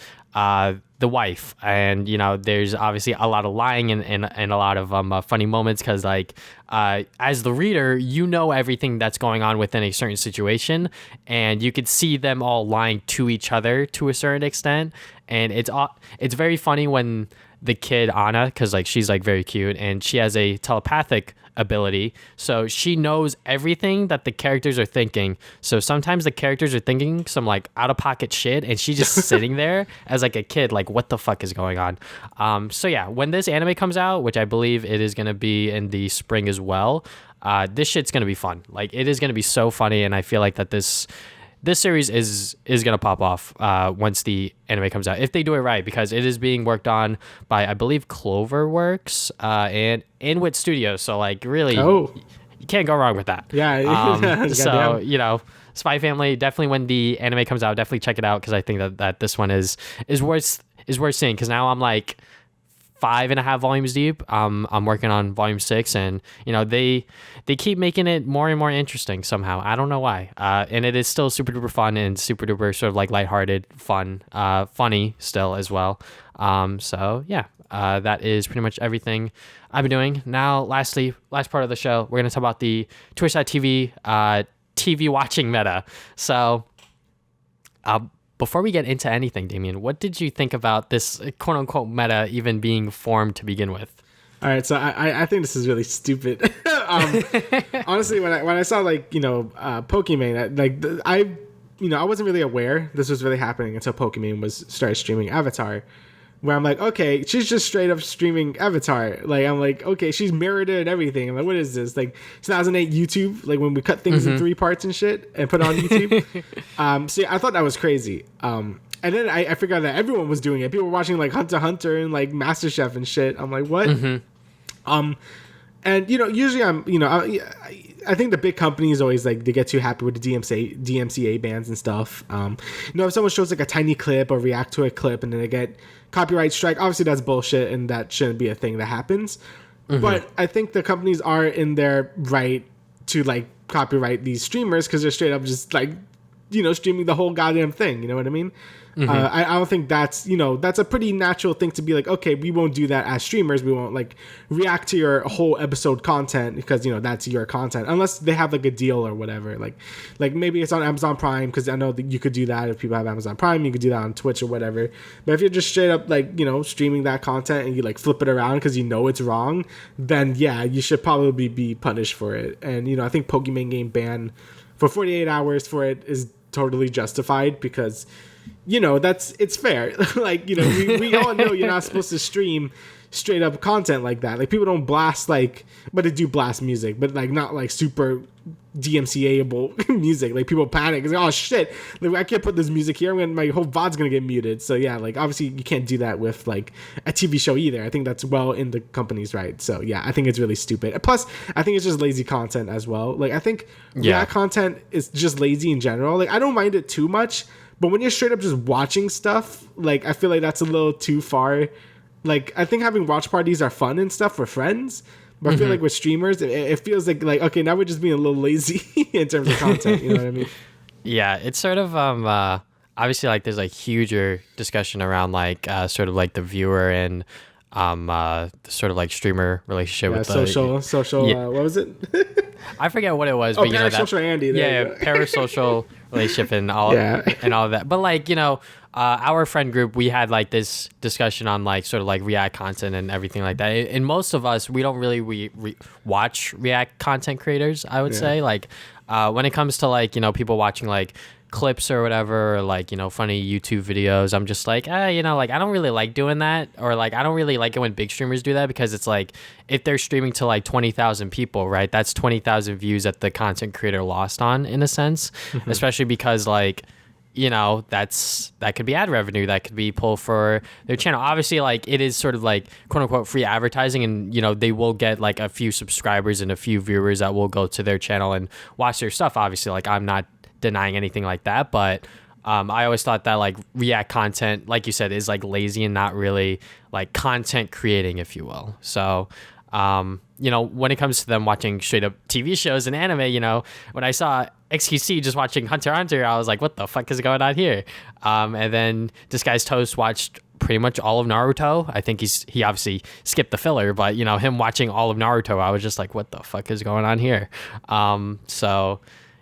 Speaker 1: the wife. And, you know, there's obviously a lot of lying and a lot of funny moments because, like, as the reader, you know everything that's going on within a certain situation, and you could see them all lying to each other to a certain extent. And it's very funny when the kid Anna, because like she's like very cute and she has a telepathic ability, so she knows everything that the characters are thinking. So sometimes the characters are thinking some like out of pocket shit, and she's just sitting there as like a kid, like, what the fuck is going on? So yeah, when this anime comes out, which I believe it is gonna be in the spring as well, this shit's gonna be fun. Like, it is gonna be so funny, and I feel like that this series is gonna pop off once the anime comes out, if they do it right, because it is being worked on by, I believe, Cloverworks and Inwit Studios. So like, really, you can't go wrong with that.
Speaker 2: Yeah.
Speaker 1: So, you know, Spy Family, definitely when the anime comes out, definitely check it out, because I think that this one is worth seeing, because now I'm like 5.5 volumes deep. I'm working on volume 6, and you know, they keep making it more and more interesting somehow. I don't know why. And it is still super duper fun and super duper sort of like lighthearted, fun, funny still as well. So yeah, that is pretty much everything I've been doing. Now, last part of the show, we're gonna talk about the Twitch.tv TV watching meta. So, before we get into anything, Damian, what did you think about this quote unquote meta even being formed to begin with?
Speaker 2: All right, so I think this is really stupid. Honestly, when I saw, like, you know, Pokimane, I wasn't really aware this was really happening until Pokimane started streaming Avatar, where I'm like, okay, she's just straight up streaming Avatar. Like, I'm like, okay, she's mirrored it and everything. I'm like, what is this? Like 2008 YouTube, like when we cut things in 3 parts and shit and put it on YouTube. So yeah, I thought that was crazy. And then I figured out that everyone was doing it. People were watching like Hunter x Hunter and like MasterChef and shit. I'm like, what? And you know, usually I think the big companies always, like, they get too happy with the DMCA bans and stuff. You know, if someone shows like a tiny clip or react to a clip and then they get copyright strike, obviously that's bullshit and that shouldn't be a thing that happens. But I think the companies are in their right to like copyright these streamers because they're straight up just like, you know, streaming the whole goddamn thing. You know what I mean? I don't think that's, you know, that's a pretty natural thing to be like, okay, we won't do that as streamers. We won't like react to your whole episode content because, you know, that's your content, unless they have like a deal or whatever. Like maybe it's on Amazon Prime, because I know that you could do that if people have Amazon Prime. You could do that on Twitch or whatever. But if you're just straight up like, you know, streaming that content and you like flip it around because you know it's wrong, then yeah, you should probably be punished for it. And, you know, I think Pokimane game ban for 48 hours for it is totally justified, because, you know, it's fair. Like, you know, we all know you're not supposed to stream straight up content like that. Like, people don't blast, like, but they do blast music, but like not like super DMCA-able music. Like, people panic and say, oh shit, like, I can't put this music here, my whole VOD's gonna get muted. So yeah, like, obviously you can't do that with like a TV show either. I think that's well in the company's right. So yeah, I think it's really stupid. Plus, I think it's just lazy content as well. Like, I think that content is just lazy in general. Like, I don't mind it too much, but when you're straight up just watching stuff, like, I feel like that's a little too far. Like, I think having watch parties are fun and stuff for friends, but I feel like with streamers, it feels like, okay, now we're just being a little lazy in terms of content. You know what I mean?
Speaker 1: Yeah, it's sort of obviously, like, there's like huger discussion around like sort of like the viewer and the sort of like streamer relationship with
Speaker 2: social.
Speaker 1: Yeah.
Speaker 2: What was it?
Speaker 1: I forget what it was,
Speaker 2: but
Speaker 1: you know, that
Speaker 2: Andy.
Speaker 1: Parasocial relationship and all of that. But like, you know, our friend group, we had like this discussion on like sort of like React content and everything like that. And most of us, we don't really watch React content creators, I would say. Like, when it comes to like, you know, people watching like clips or whatever, or like, you know, funny YouTube videos, I'm just like, you know, like, I don't really like doing that, or like, I don't really like it when big streamers do that, because it's like, if they're streaming to like 20,000 people, right, that's 20,000 views that the content creator lost on, in a sense. Especially especially because like, you know, that could be ad revenue, that could be pull for their channel. Obviously, like it is sort of like quote unquote free advertising, and you know they will get like a few subscribers and a few viewers that will go to their channel and watch their stuff. Obviously, like I'm not denying anything like that, but I always thought that like React content, like you said, is like lazy and not really like content creating, if you will. So you know, when it comes to them watching straight up TV shows and anime, you know, when I saw XQC just watching Hunter x Hunter, I was like, what the fuck is going on here? And then Disguised Toast watched pretty much all of Naruto. I think he obviously skipped the filler, but you know, him watching all of Naruto, I was just like, what the fuck is going on here? So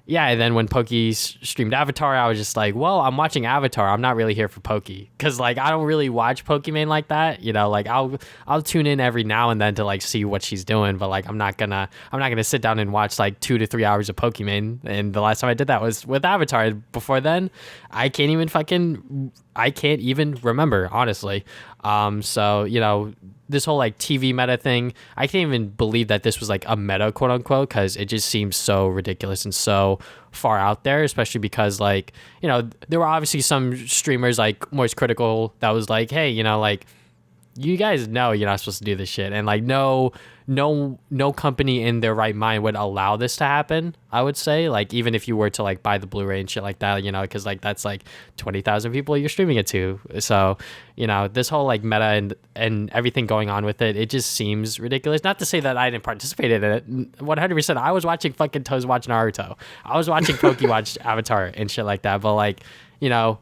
Speaker 1: yeah, and then when Pokey streamed Avatar, I was just like, well, I'm watching Avatar. I'm not really here for Pokey. Because, like, I don't really watch Pokimane like that. You know, like, I'll tune in every now and then to, like, see what she's doing. But, like, I'm not gonna sit down and watch, like, 2 to 3 hours of Pokimane. And the last time I did that was with Avatar. Before then, I can't even remember, honestly. So, you know, this whole like TV meta thing, I can't even believe that this was like a meta, quote unquote, because it just seems so ridiculous and so far out there, especially because like, you know, there were obviously some streamers like Moist Critical that was like, hey, you know, like you guys know you're not supposed to do this shit, and like no company in their right mind would allow this to happen. I would say, like, even if you were to like buy the Blu-ray and shit like that, you know, because like that's like 20,000 people you're streaming it to. So, you know, this whole like meta and everything going on with it just seems ridiculous. Not to say that I didn't participate in it. 100%. I was watching fucking Toes watch Naruto. I was watching Pokey watch Avatar and shit like that. But like, you know,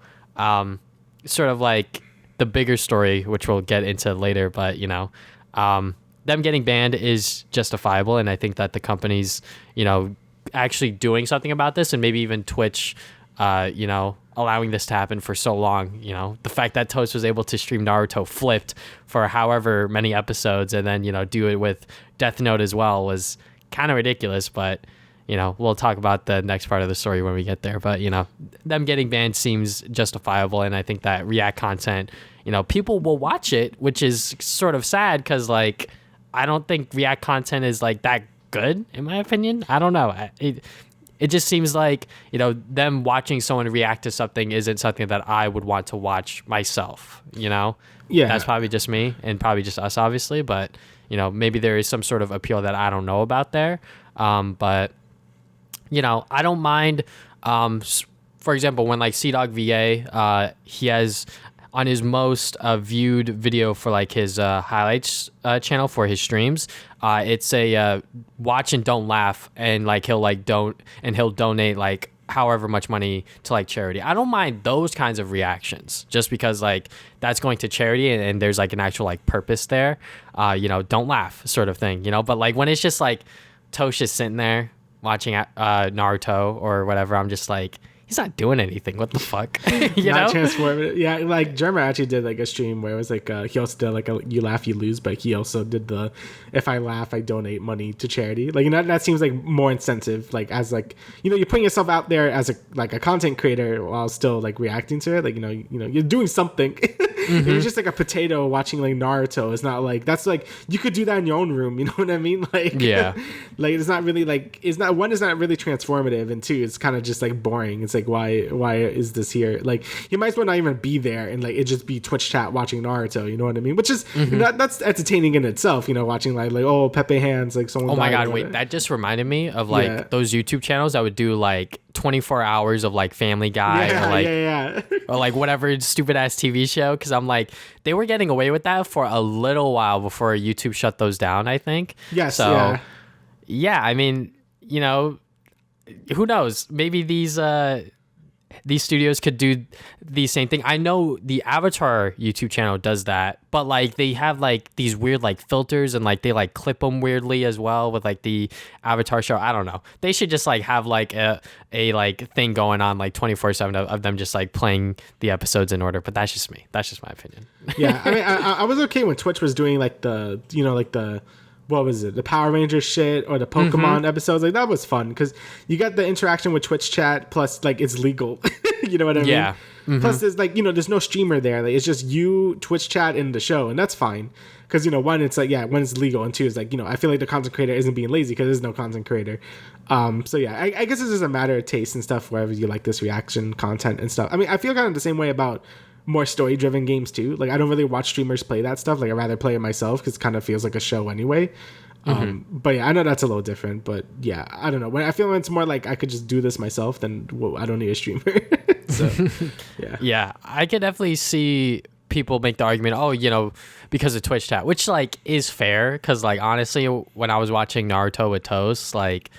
Speaker 1: sort of like the bigger story, which we'll get into later, but you know, them getting banned is justifiable, and I think that the company's, you know, actually doing something about this, and maybe even Twitch, you know, allowing this to happen for so long. You know, the fact that Toast was able to stream Naruto flipped for however many episodes, and then, you know, do it with Death Note as well was kind of ridiculous. But you know, we'll talk about the next part of the story when we get there. But, you know, them getting banned seems justifiable. And I think that React content, you know, people will watch it, which is sort of sad because, like, I don't think React content is, like, that good, in my opinion. I don't know. It just seems like, you know, them watching someone react to something isn't something that I would want to watch myself, you know?
Speaker 2: Yeah.
Speaker 1: That's probably just me and probably just us, obviously. But, you know, maybe there is some sort of appeal that I don't know about there. But you know, I don't mind, for example, when like CDawg VA, he has on his most viewed video for like his highlights channel for his streams, it's a watch and don't laugh, and like he'll donate like however much money to like charity. I don't mind those kinds of reactions just because like that's going to charity and there's like an actual like purpose there, you know, don't laugh sort of thing, you know. But like when it's just like Tosh is sitting there watching Naruto or whatever, I'm just like, he's not doing anything. What the fuck? You
Speaker 2: not
Speaker 1: know?
Speaker 2: transformative. Yeah, like Jeremy actually did like a stream where it was like he also did like a you laugh you lose, but he also did the if I laugh I donate money to charity. Like, you know, that seems like more incentive. Like as like, you know, you're putting yourself out there as a content creator while still like reacting to it. Like, you know you're doing something. If it's just like a potato watching like Naruto, it's not like that's like you could do that in your own room. You know what I mean? Like, yeah, like it's not really like it's not really transformative, and two, it's kind of just like boring. It's like why is this here? Like you might as well not even be there and like it just be Twitch chat watching Naruto. You know what I mean? Which is that's entertaining in itself. You know, watching like oh Pepe hands like someone.
Speaker 1: Oh my god, wait, that just reminded me of like those YouTube channels that would do like 24 hours of like Family Guy or like or like whatever stupid ass TV show, because I'm like they were getting away with that for a little while before YouTube shut those down, I think.
Speaker 2: Yes.
Speaker 1: So yeah, I mean, you know, who knows, maybe these studios could do the same thing. I know the Avatar YouTube channel does that, but like they have like these weird like filters and like they like clip them weirdly as well with like the Avatar show. I don't know. They should just like have like a like thing going on like 24/7 of them just like playing the episodes in order. But that's just me. That's just my opinion.
Speaker 2: Yeah, I mean, I was okay when Twitch was doing like the, you know, like the, what was it, the Power Rangers shit or the Pokemon episodes. Like that was fun because you got the interaction with Twitch chat, plus like it's legal. You know what I mean?
Speaker 1: Yeah.
Speaker 2: Plus, there's like, there's no streamer there. Like, it's just you, Twitch chat, and the show, and that's fine. Because, one, it's like, one, it's legal, and two, it's like, I feel like the content creator isn't being lazy because there's no content creator. So yeah, I guess it's just a matter of taste and stuff, wherever you like this reaction content and stuff. I mean, I feel kind of the same way about more story-driven games too. Like, I don't really watch streamers play that stuff. Like, I'd rather play it myself because it kind of feels like a show anyway. But yeah, I know that's a little different, but yeah, I don't know. When I feel like it's more like I could just do this myself, then I don't need a streamer. So yeah.
Speaker 1: Yeah, I could definitely see people make the argument, because of Twitch chat, which like is fair, because like honestly, when I was watching Naruto with Toast, like,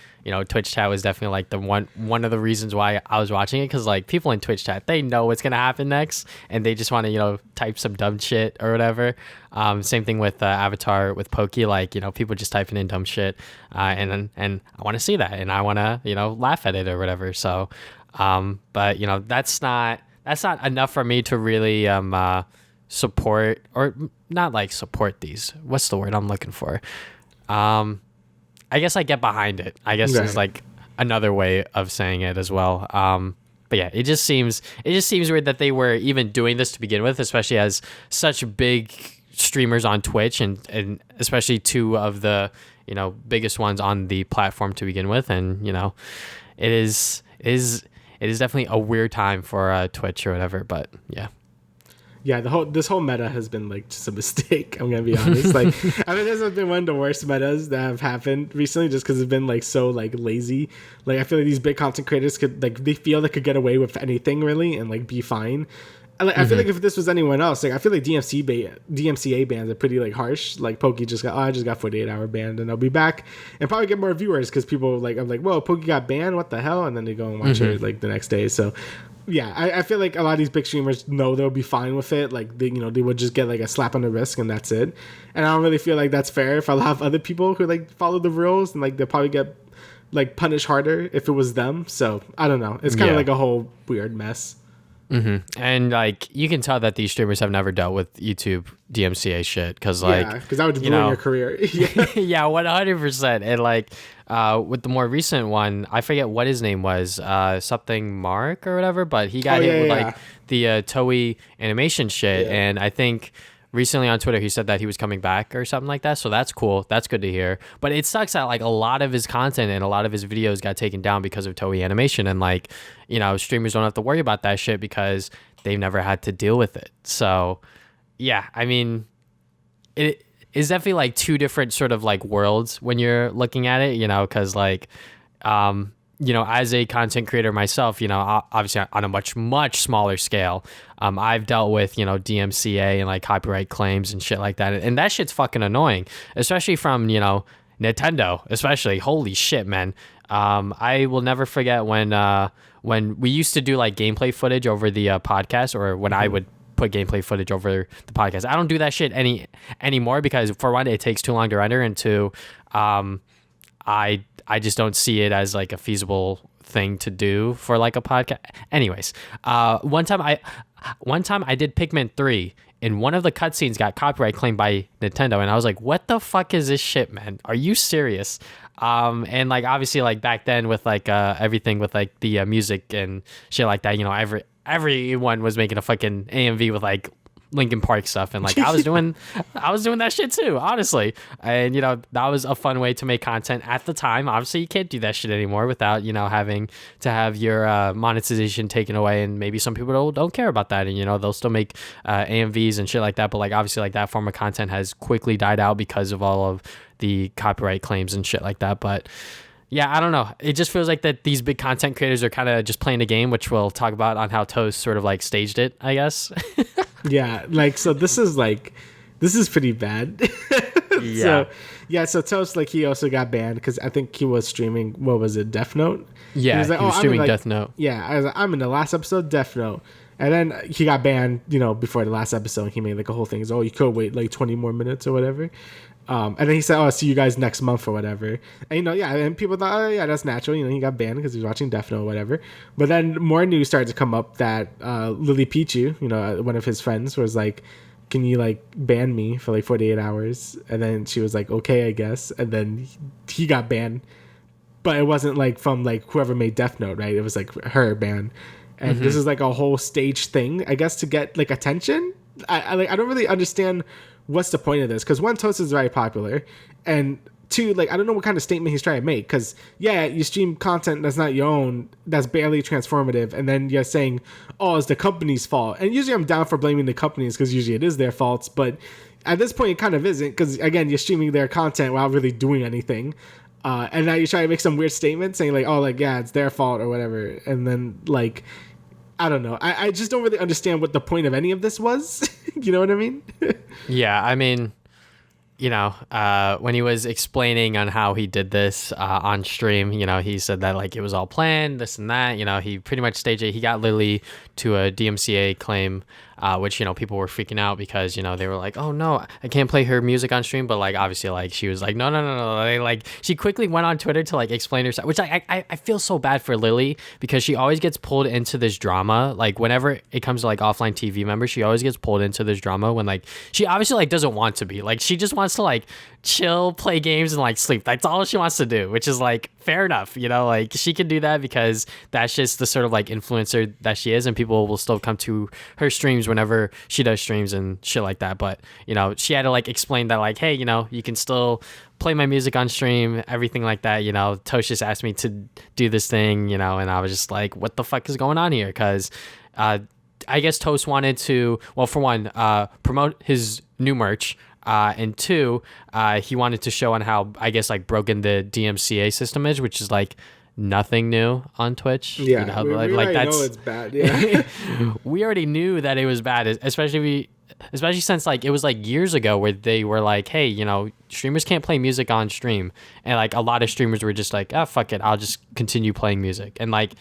Speaker 1: Twitch chat was definitely like the one of the reasons why I was watching it, because like people in Twitch chat, they know what's gonna happen next, and they just want to type some dumb shit or whatever. Same thing with Avatar with Poki, like people just typing in dumb shit, and I want to see that, and I want to laugh at it or whatever. So, but that's not enough for me to really support, or not like support these. What's the word I'm looking for? I guess I get behind it. I guess is like another way of saying it as well. But yeah, it just seems weird that they were even doing this to begin with, especially as such big streamers on Twitch, and especially two of the biggest ones on the platform to begin with. And it is definitely a weird time for Twitch or whatever. But yeah.
Speaker 2: Yeah, this whole meta has been like just a mistake. I'm gonna be honest. Like, I mean, this has been one of the worst metas that have happened recently, just because it's been like so like lazy. Like, I feel like these big content creators they feel they could get away with anything really and like be fine. And like, I feel like if this was anyone else, like I feel like DMCA bans are pretty like harsh. Like Pokey I just got 48-hour banned, and I'll be back and probably get more viewers because people like, I'm like, whoa, Pokey got banned, what the hell? And then they go and watch it like the next day. So yeah, I feel like a lot of these big streamers know they'll be fine with it. Like they would just get like a slap on the wrist and that's it. And I don't really feel like that's fair if I have other people who like follow the rules, and like they'll probably get like punished harder if it was them. So I don't know. It's kind of like a whole weird mess.
Speaker 1: And like you can tell that these streamers have never dealt with YouTube DMCA shit, because like
Speaker 2: because that would ruin your career.
Speaker 1: Yeah, 100%. And like with the more recent one, I forget what his name was, something Mark or whatever, but he got hit with like the Toei animation shit, and I think recently on Twitter he said that he was coming back or something like that, so that's cool. That's good to hear. But it sucks that like a lot of his content and a lot of his videos got taken down because of Toei animation, and like streamers don't have to worry about that shit because they've never had to deal with it. So yeah, I mean, it is definitely like two different sort of like worlds when you're looking at it, because like as a content creator myself, obviously on a much smaller scale, I've dealt with, DMCA and like copyright claims and shit like that. And that shit's fucking annoying, especially from, Nintendo, especially. Holy shit, man. I will never forget when we used to do like gameplay footage over the podcast, or when I would put gameplay footage over the podcast. I don't do that shit anymore because, for one, it takes too long to render, and two, I just don't see it as like a feasible thing to do for like a podcast. Anyways, one time I did Pikmin 3, and one of the cutscenes got copyright claimed by Nintendo, and I was like, what the fuck is this shit, man? Are you serious? And like obviously like back then with like everything with like the music and shit like that, everyone was making a fucking AMV with like Linkin Park stuff, and like I was doing that shit too, honestly. And that was a fun way to make content at the time. Obviously you can't do that shit anymore without having to have your monetization taken away, and maybe some people don't care about that, and they'll still make AMVs and shit like that, but like obviously like that form of content has quickly died out because of all of the copyright claims and shit like that. But yeah, I don't know. It just feels like that these big content creators are kind of just playing a game, which we'll talk about on how Toast sort of like staged it, I guess.
Speaker 2: Yeah, like, so this is pretty bad. So Toast, like, he also got banned because I think he was streaming, what was it, Death Note?
Speaker 1: Yeah, he was streaming Death Note.
Speaker 2: Yeah, I was like, I'm in the last episode, Death Note. And then he got banned, before the last episode. He made like a whole thing. He's you could wait like 20 more minutes or whatever. And then he said, I'll see you guys next month or whatever. And, and people thought, oh, yeah, that's natural. He got banned because he was watching Death Note or whatever. But then more news started to come up that Lily Pichu, one of his friends, was like, can you, like, ban me for, like, 48 hours? And then she was like, okay, I guess. And then he got banned. But it wasn't, like, from, like, whoever made Death Note, right? It was, like, her ban. and this is like a whole stage thing, I guess, to get like attention. I don't really understand what's the point of this, because one, Toast is very popular, and two, like, I don't know what kind of statement he's trying to make, because yeah, you stream content that's not your own, that's barely transformative, and then you're saying, oh, it's the company's fault. And usually I'm down for blaming the companies, because usually it is their faults, but at this point it kind of isn't, because again, you're streaming their content without really doing anything, and now you're trying to make some weird statement saying like, oh, like, yeah, it's their fault or whatever, and then like, I don't know. I just don't really understand what the point of any of this was. You know what I mean?
Speaker 1: Yeah, I mean, you know, when he was explaining on how he did this on stream, you know, he said that like it was all planned, this and that. You know, he pretty much staged it. He got Lily to a DMCA claim, which, you know, people were freaking out because, you know, they were like, oh no, I can't play her music on stream. But like, obviously, like she was like, no. Like she quickly went on Twitter to like explain herself, which I feel so bad for Lily, because she always gets pulled into this drama. Like whenever it comes to like offline TV members, she always gets pulled into this drama when like she obviously like doesn't want to be. Like she just wants to like chill, play games, and like sleep. That's all she wants to do, which is like fair enough, you know, like she can do that because that's just the sort of like influencer that she is, and people will still come to her streams whenever she does streams and shit like that. But you know, she had to like explain that like, hey, you know, you can still play my music on stream, everything like that. You know, Tosh just asked me to do this thing, you know, and I was just like, what the fuck is going on here? Because I guess Toast wanted to, well, for one, promote his new merch, and two, he wanted to show on how, I guess, like broken the DMCA system is, which is like nothing new on Twitch.
Speaker 2: Yeah,
Speaker 1: you know,
Speaker 2: we
Speaker 1: like
Speaker 2: already
Speaker 1: that's,
Speaker 2: know it's bad. Yeah,
Speaker 1: we already knew that it was bad, especially since like it was like years ago where they were like, hey, you know, streamers can't play music on stream, and like a lot of streamers were just like, oh fuck it, I'll just continue playing music, and like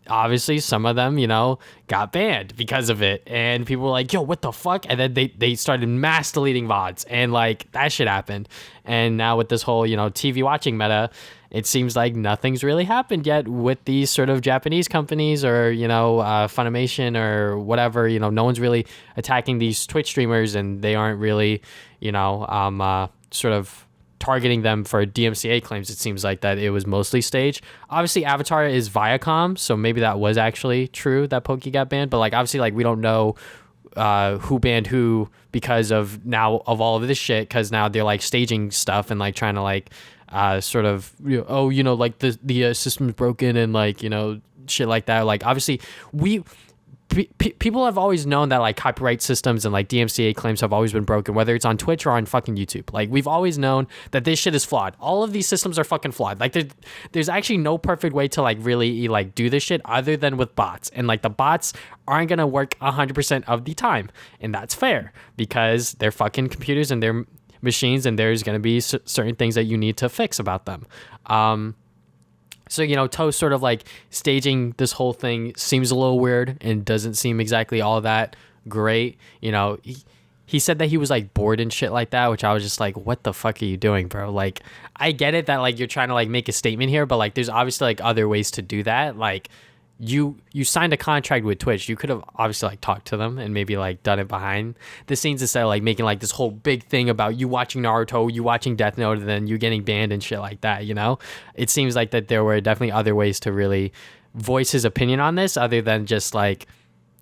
Speaker 1: obviously some of them, you know, got banned because of it, and people were like, yo, what the fuck? And then they started mass deleting VODs, and like that shit happened. And now with this whole, you know, TV watching meta, it seems like nothing's really happened yet with these sort of Japanese companies, or, you know, Funimation or whatever. You know, no one's really attacking these Twitch streamers, and they aren't really, you know, sort of targeting them for DMCA claims. It seems like that it was mostly staged. Obviously, Avatar is Viacom, so maybe that was actually true that Poki got banned. But like, obviously, like we don't know who banned who because of now of all of this shit. Because now they're like staging stuff and like trying to like sort of, you know, oh, you know, like the system's broken and like, you know, shit like that. Like obviously people have always known that like copyright systems and like DMCA claims have always been broken, whether it's on Twitch or on fucking YouTube. Like we've always known that this shit is flawed. All of these systems are fucking flawed. Like there's actually no perfect way to like really like do this shit other than with bots. And like the bots aren't going to work 100% of the time. And that's fair because they're fucking computers and they're machines, and there's going to be certain things that you need to fix about them. So, you know, Toast sort of like staging this whole thing seems a little weird and doesn't seem exactly all that great. You know, he said that he was like bored and shit like that, which I was just like, what the fuck are you doing, bro? Like, I get it that like you're trying to like make a statement here, but like there's obviously like other ways to do that. Like you signed a contract with Twitch. You could have obviously like talked to them and maybe like done it behind the scenes instead of like making like this whole big thing about you watching Naruto, you watching Death Note, and then you getting banned and shit like that, you know? It seems like that there were definitely other ways to really voice his opinion on this other than just like,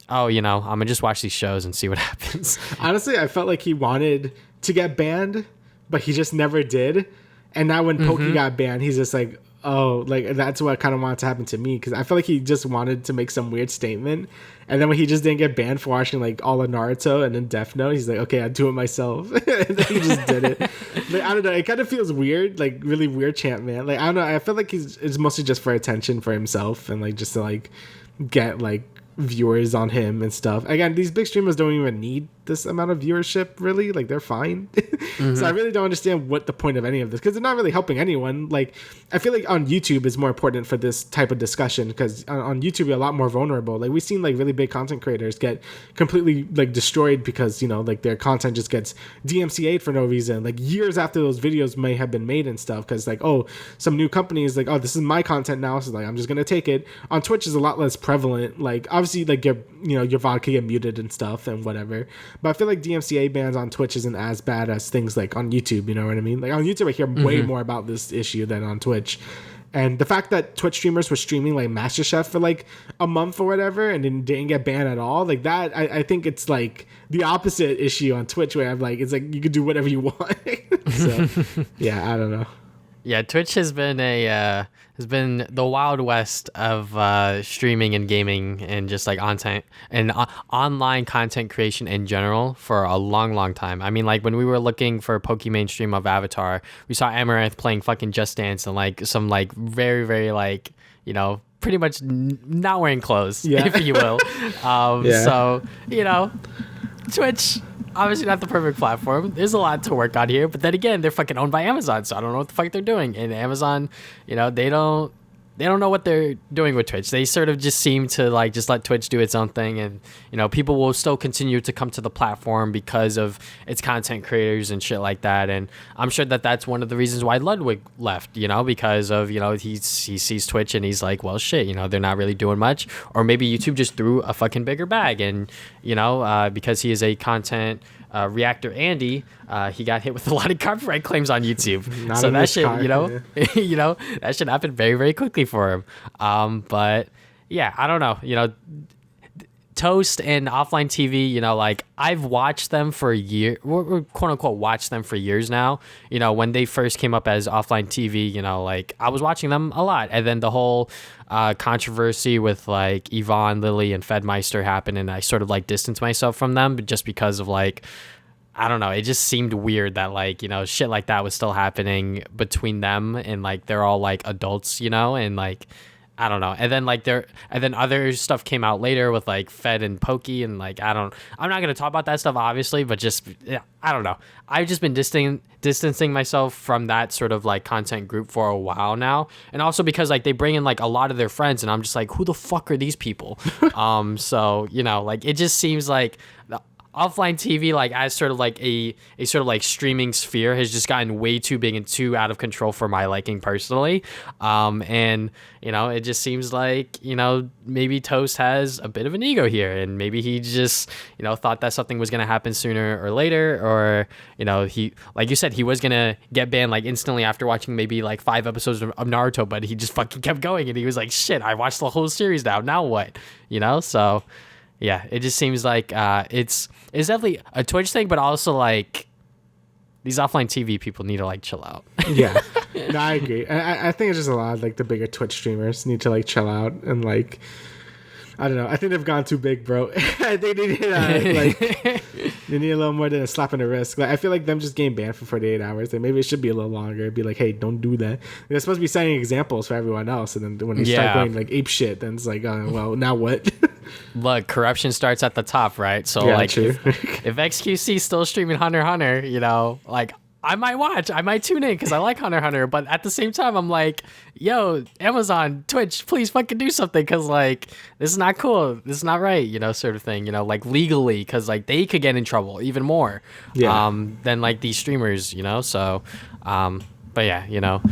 Speaker 1: oh, you know, I'm gonna just watch these shows and see what happens.
Speaker 2: Honestly, I felt like he wanted to get banned, but he just never did. And now when Poki got banned, he's just like, oh, like that's what kind of wanted to happen to me, because I feel like he just wanted to make some weird statement, and then when he just didn't get banned for watching like all of Naruto and then Death Note, he's like, okay, I'll do it myself. And then he just did it. Like, I don't know, it kind of feels weird, like really weird chant, man. Like I don't know, I feel like it's mostly just for attention for himself and like just to like get like viewers on him and stuff. Again, these big streamers don't even need this amount of viewership, really. Like they're fine. So I really don't understand what the point of any of this, because they're not really helping anyone. Like I feel like on YouTube is more important for this type of discussion, because on YouTube you're a lot more vulnerable. Like we've seen like really big content creators get completely like destroyed because, you know, like their content just gets DMCA'd for no reason, like years after those videos may have been made and stuff, because like, oh, some new company is like, oh, this is my content now, so like I'm just gonna take it. On Twitch is a lot less prevalent. Like obviously like your VOD can get muted and stuff and whatever, but I feel like DMCA bans on Twitch isn't as bad as things like on YouTube, you know what I mean? Like on YouTube I hear way more about this issue than on Twitch. And the fact that Twitch streamers were streaming like MasterChef for like a month or whatever and then didn't get banned at all, like that, I think it's like the opposite issue on Twitch where I'm like, it's like you can do whatever you want. So yeah, I don't know.
Speaker 1: Yeah, Twitch has been the Wild West of streaming and gaming and just like online content creation in general for a long time. I mean, like when we were looking for a Pokimane stream of Avatar, we saw Amaranth playing fucking Just Dance and like some like very like, you know, pretty much not wearing clothes, if you will. So, you know, Twitch, obviously not the perfect platform. There's a lot to work on here, but then again, they're fucking owned by Amazon, so I don't know what the fuck they're doing. And Amazon, you know, they don't know what they're doing with Twitch. They sort of just seem to like just let Twitch do its own thing, and you know, people will still continue to come to the platform because of its content creators and shit like that. And I'm sure that that's one of the reasons why Ludwig left, you know, because of, you know, he sees Twitch and he's like, well, shit, you know, they're not really doing much, or maybe YouTube just threw a fucking bigger bag, and you know, because he is a content reactor Andy, he got hit with a lot of copyright claims on YouTube. So that shit, you know, you know, that should happen very quickly for him. But yeah, I don't know, you know, Toast and offline TV, you know, like I've watched them for a year, or quote unquote watched them for years now. You know, when they first came up as offline TV, you know, like I was watching them a lot, and then the whole controversy with like Yvonne, Lily, and Fedmeister happened, and I sort of like distanced myself from them, but just because of like, I don't know, it just seemed weird that like, you know, shit like that was still happening between them, and like they're all like adults, you know, and like I don't know. And then like other stuff came out later with like Fed and Pokey, and like I'm not gonna talk about that stuff obviously, but just yeah, I don't know. I've just been distancing myself from that sort of like content group for a while now, and also because like they bring in like a lot of their friends, and I'm just like, who the fuck are these people? So you know, like it just seems like offline TV, like as sort of like a sort of like streaming sphere, has just gotten way too big and too out of control for my liking personally. And you know, it just seems like, you know, maybe Toast has a bit of an ego here, and maybe he just, you know, thought that something was gonna happen sooner or later, or you know, he, like you said, he was gonna get banned like instantly after watching maybe like 5 episodes of Naruto, but he just fucking kept going, and he was like, shit, I watched the whole series now what, you know? So yeah, it just seems like it's definitely a Twitch thing, but also like these offline TV people need to like chill out.
Speaker 2: Yeah, no, I agree. I think it's just a lot of like the bigger Twitch streamers need to like chill out, and like I don't know. I think they've gone too big, bro. I think they need they need a little more than a slap on the wrist. Like, I feel like them just getting banned for 48 hours. Like, maybe it should be a little longer. Be like, hey, don't do that. They're supposed to be setting examples for everyone else, and then when they start going like ape shit, then it's like, oh, well, now what?
Speaker 1: Look, corruption starts at the top, right? So
Speaker 2: yeah,
Speaker 1: like,
Speaker 2: true.
Speaker 1: if XQC still streaming Hunter x Hunter, you know, like I might tune in because I like Hunter x Hunter, but at the same time, I'm like, yo, Amazon, Twitch, please fucking do something, because like this is not cool, this is not right, you know, sort of thing, you know, like legally, because like they could get in trouble even more, than like these streamers, you know. So, but yeah, you know,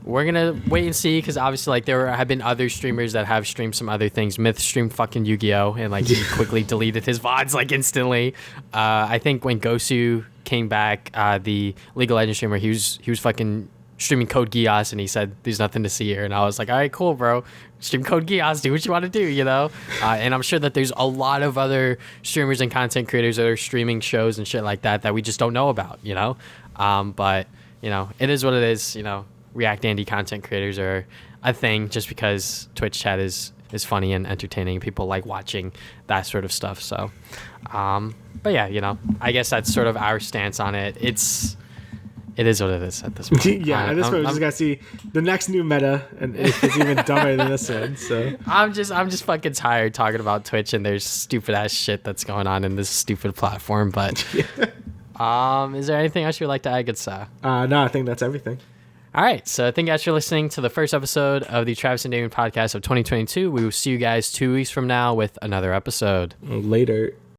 Speaker 1: we're gonna wait and see, because obviously like there have been other streamers that have streamed some other things. Myth streamed fucking Yu-Gi-Oh, and like he quickly deleted his VODs like instantly. I think when Gosu came back, the League of Legends streamer, he was fucking streaming Code Geass, and he said there's nothing to see here, and I was like, all right, cool, bro, stream Code Geass, do what you want to do, you know. And I'm sure that there's a lot of other streamers and content creators that are streaming shows and shit like that we just don't know about, you know. But you know, it is what it is, you know. React Andy content creators are a thing just because Twitch chat is funny and entertaining. People like watching that sort of stuff. So, but yeah, you know, I guess that's sort of our stance on it. It is what it is at this point.
Speaker 2: Yeah, at this point, we just gotta see the next new meta, and if it's even dumber than this one. So
Speaker 1: I'm just fucking tired talking about Twitch, and there's stupid ass shit that's going on in this stupid platform. But is there anything else you'd like to add, good sir?
Speaker 2: No, I think that's everything.
Speaker 1: All right, so thank you guys for listening to the first episode of the Travis and Damian podcast of 2022. We will see you guys 2 weeks from now with another episode.
Speaker 2: Later.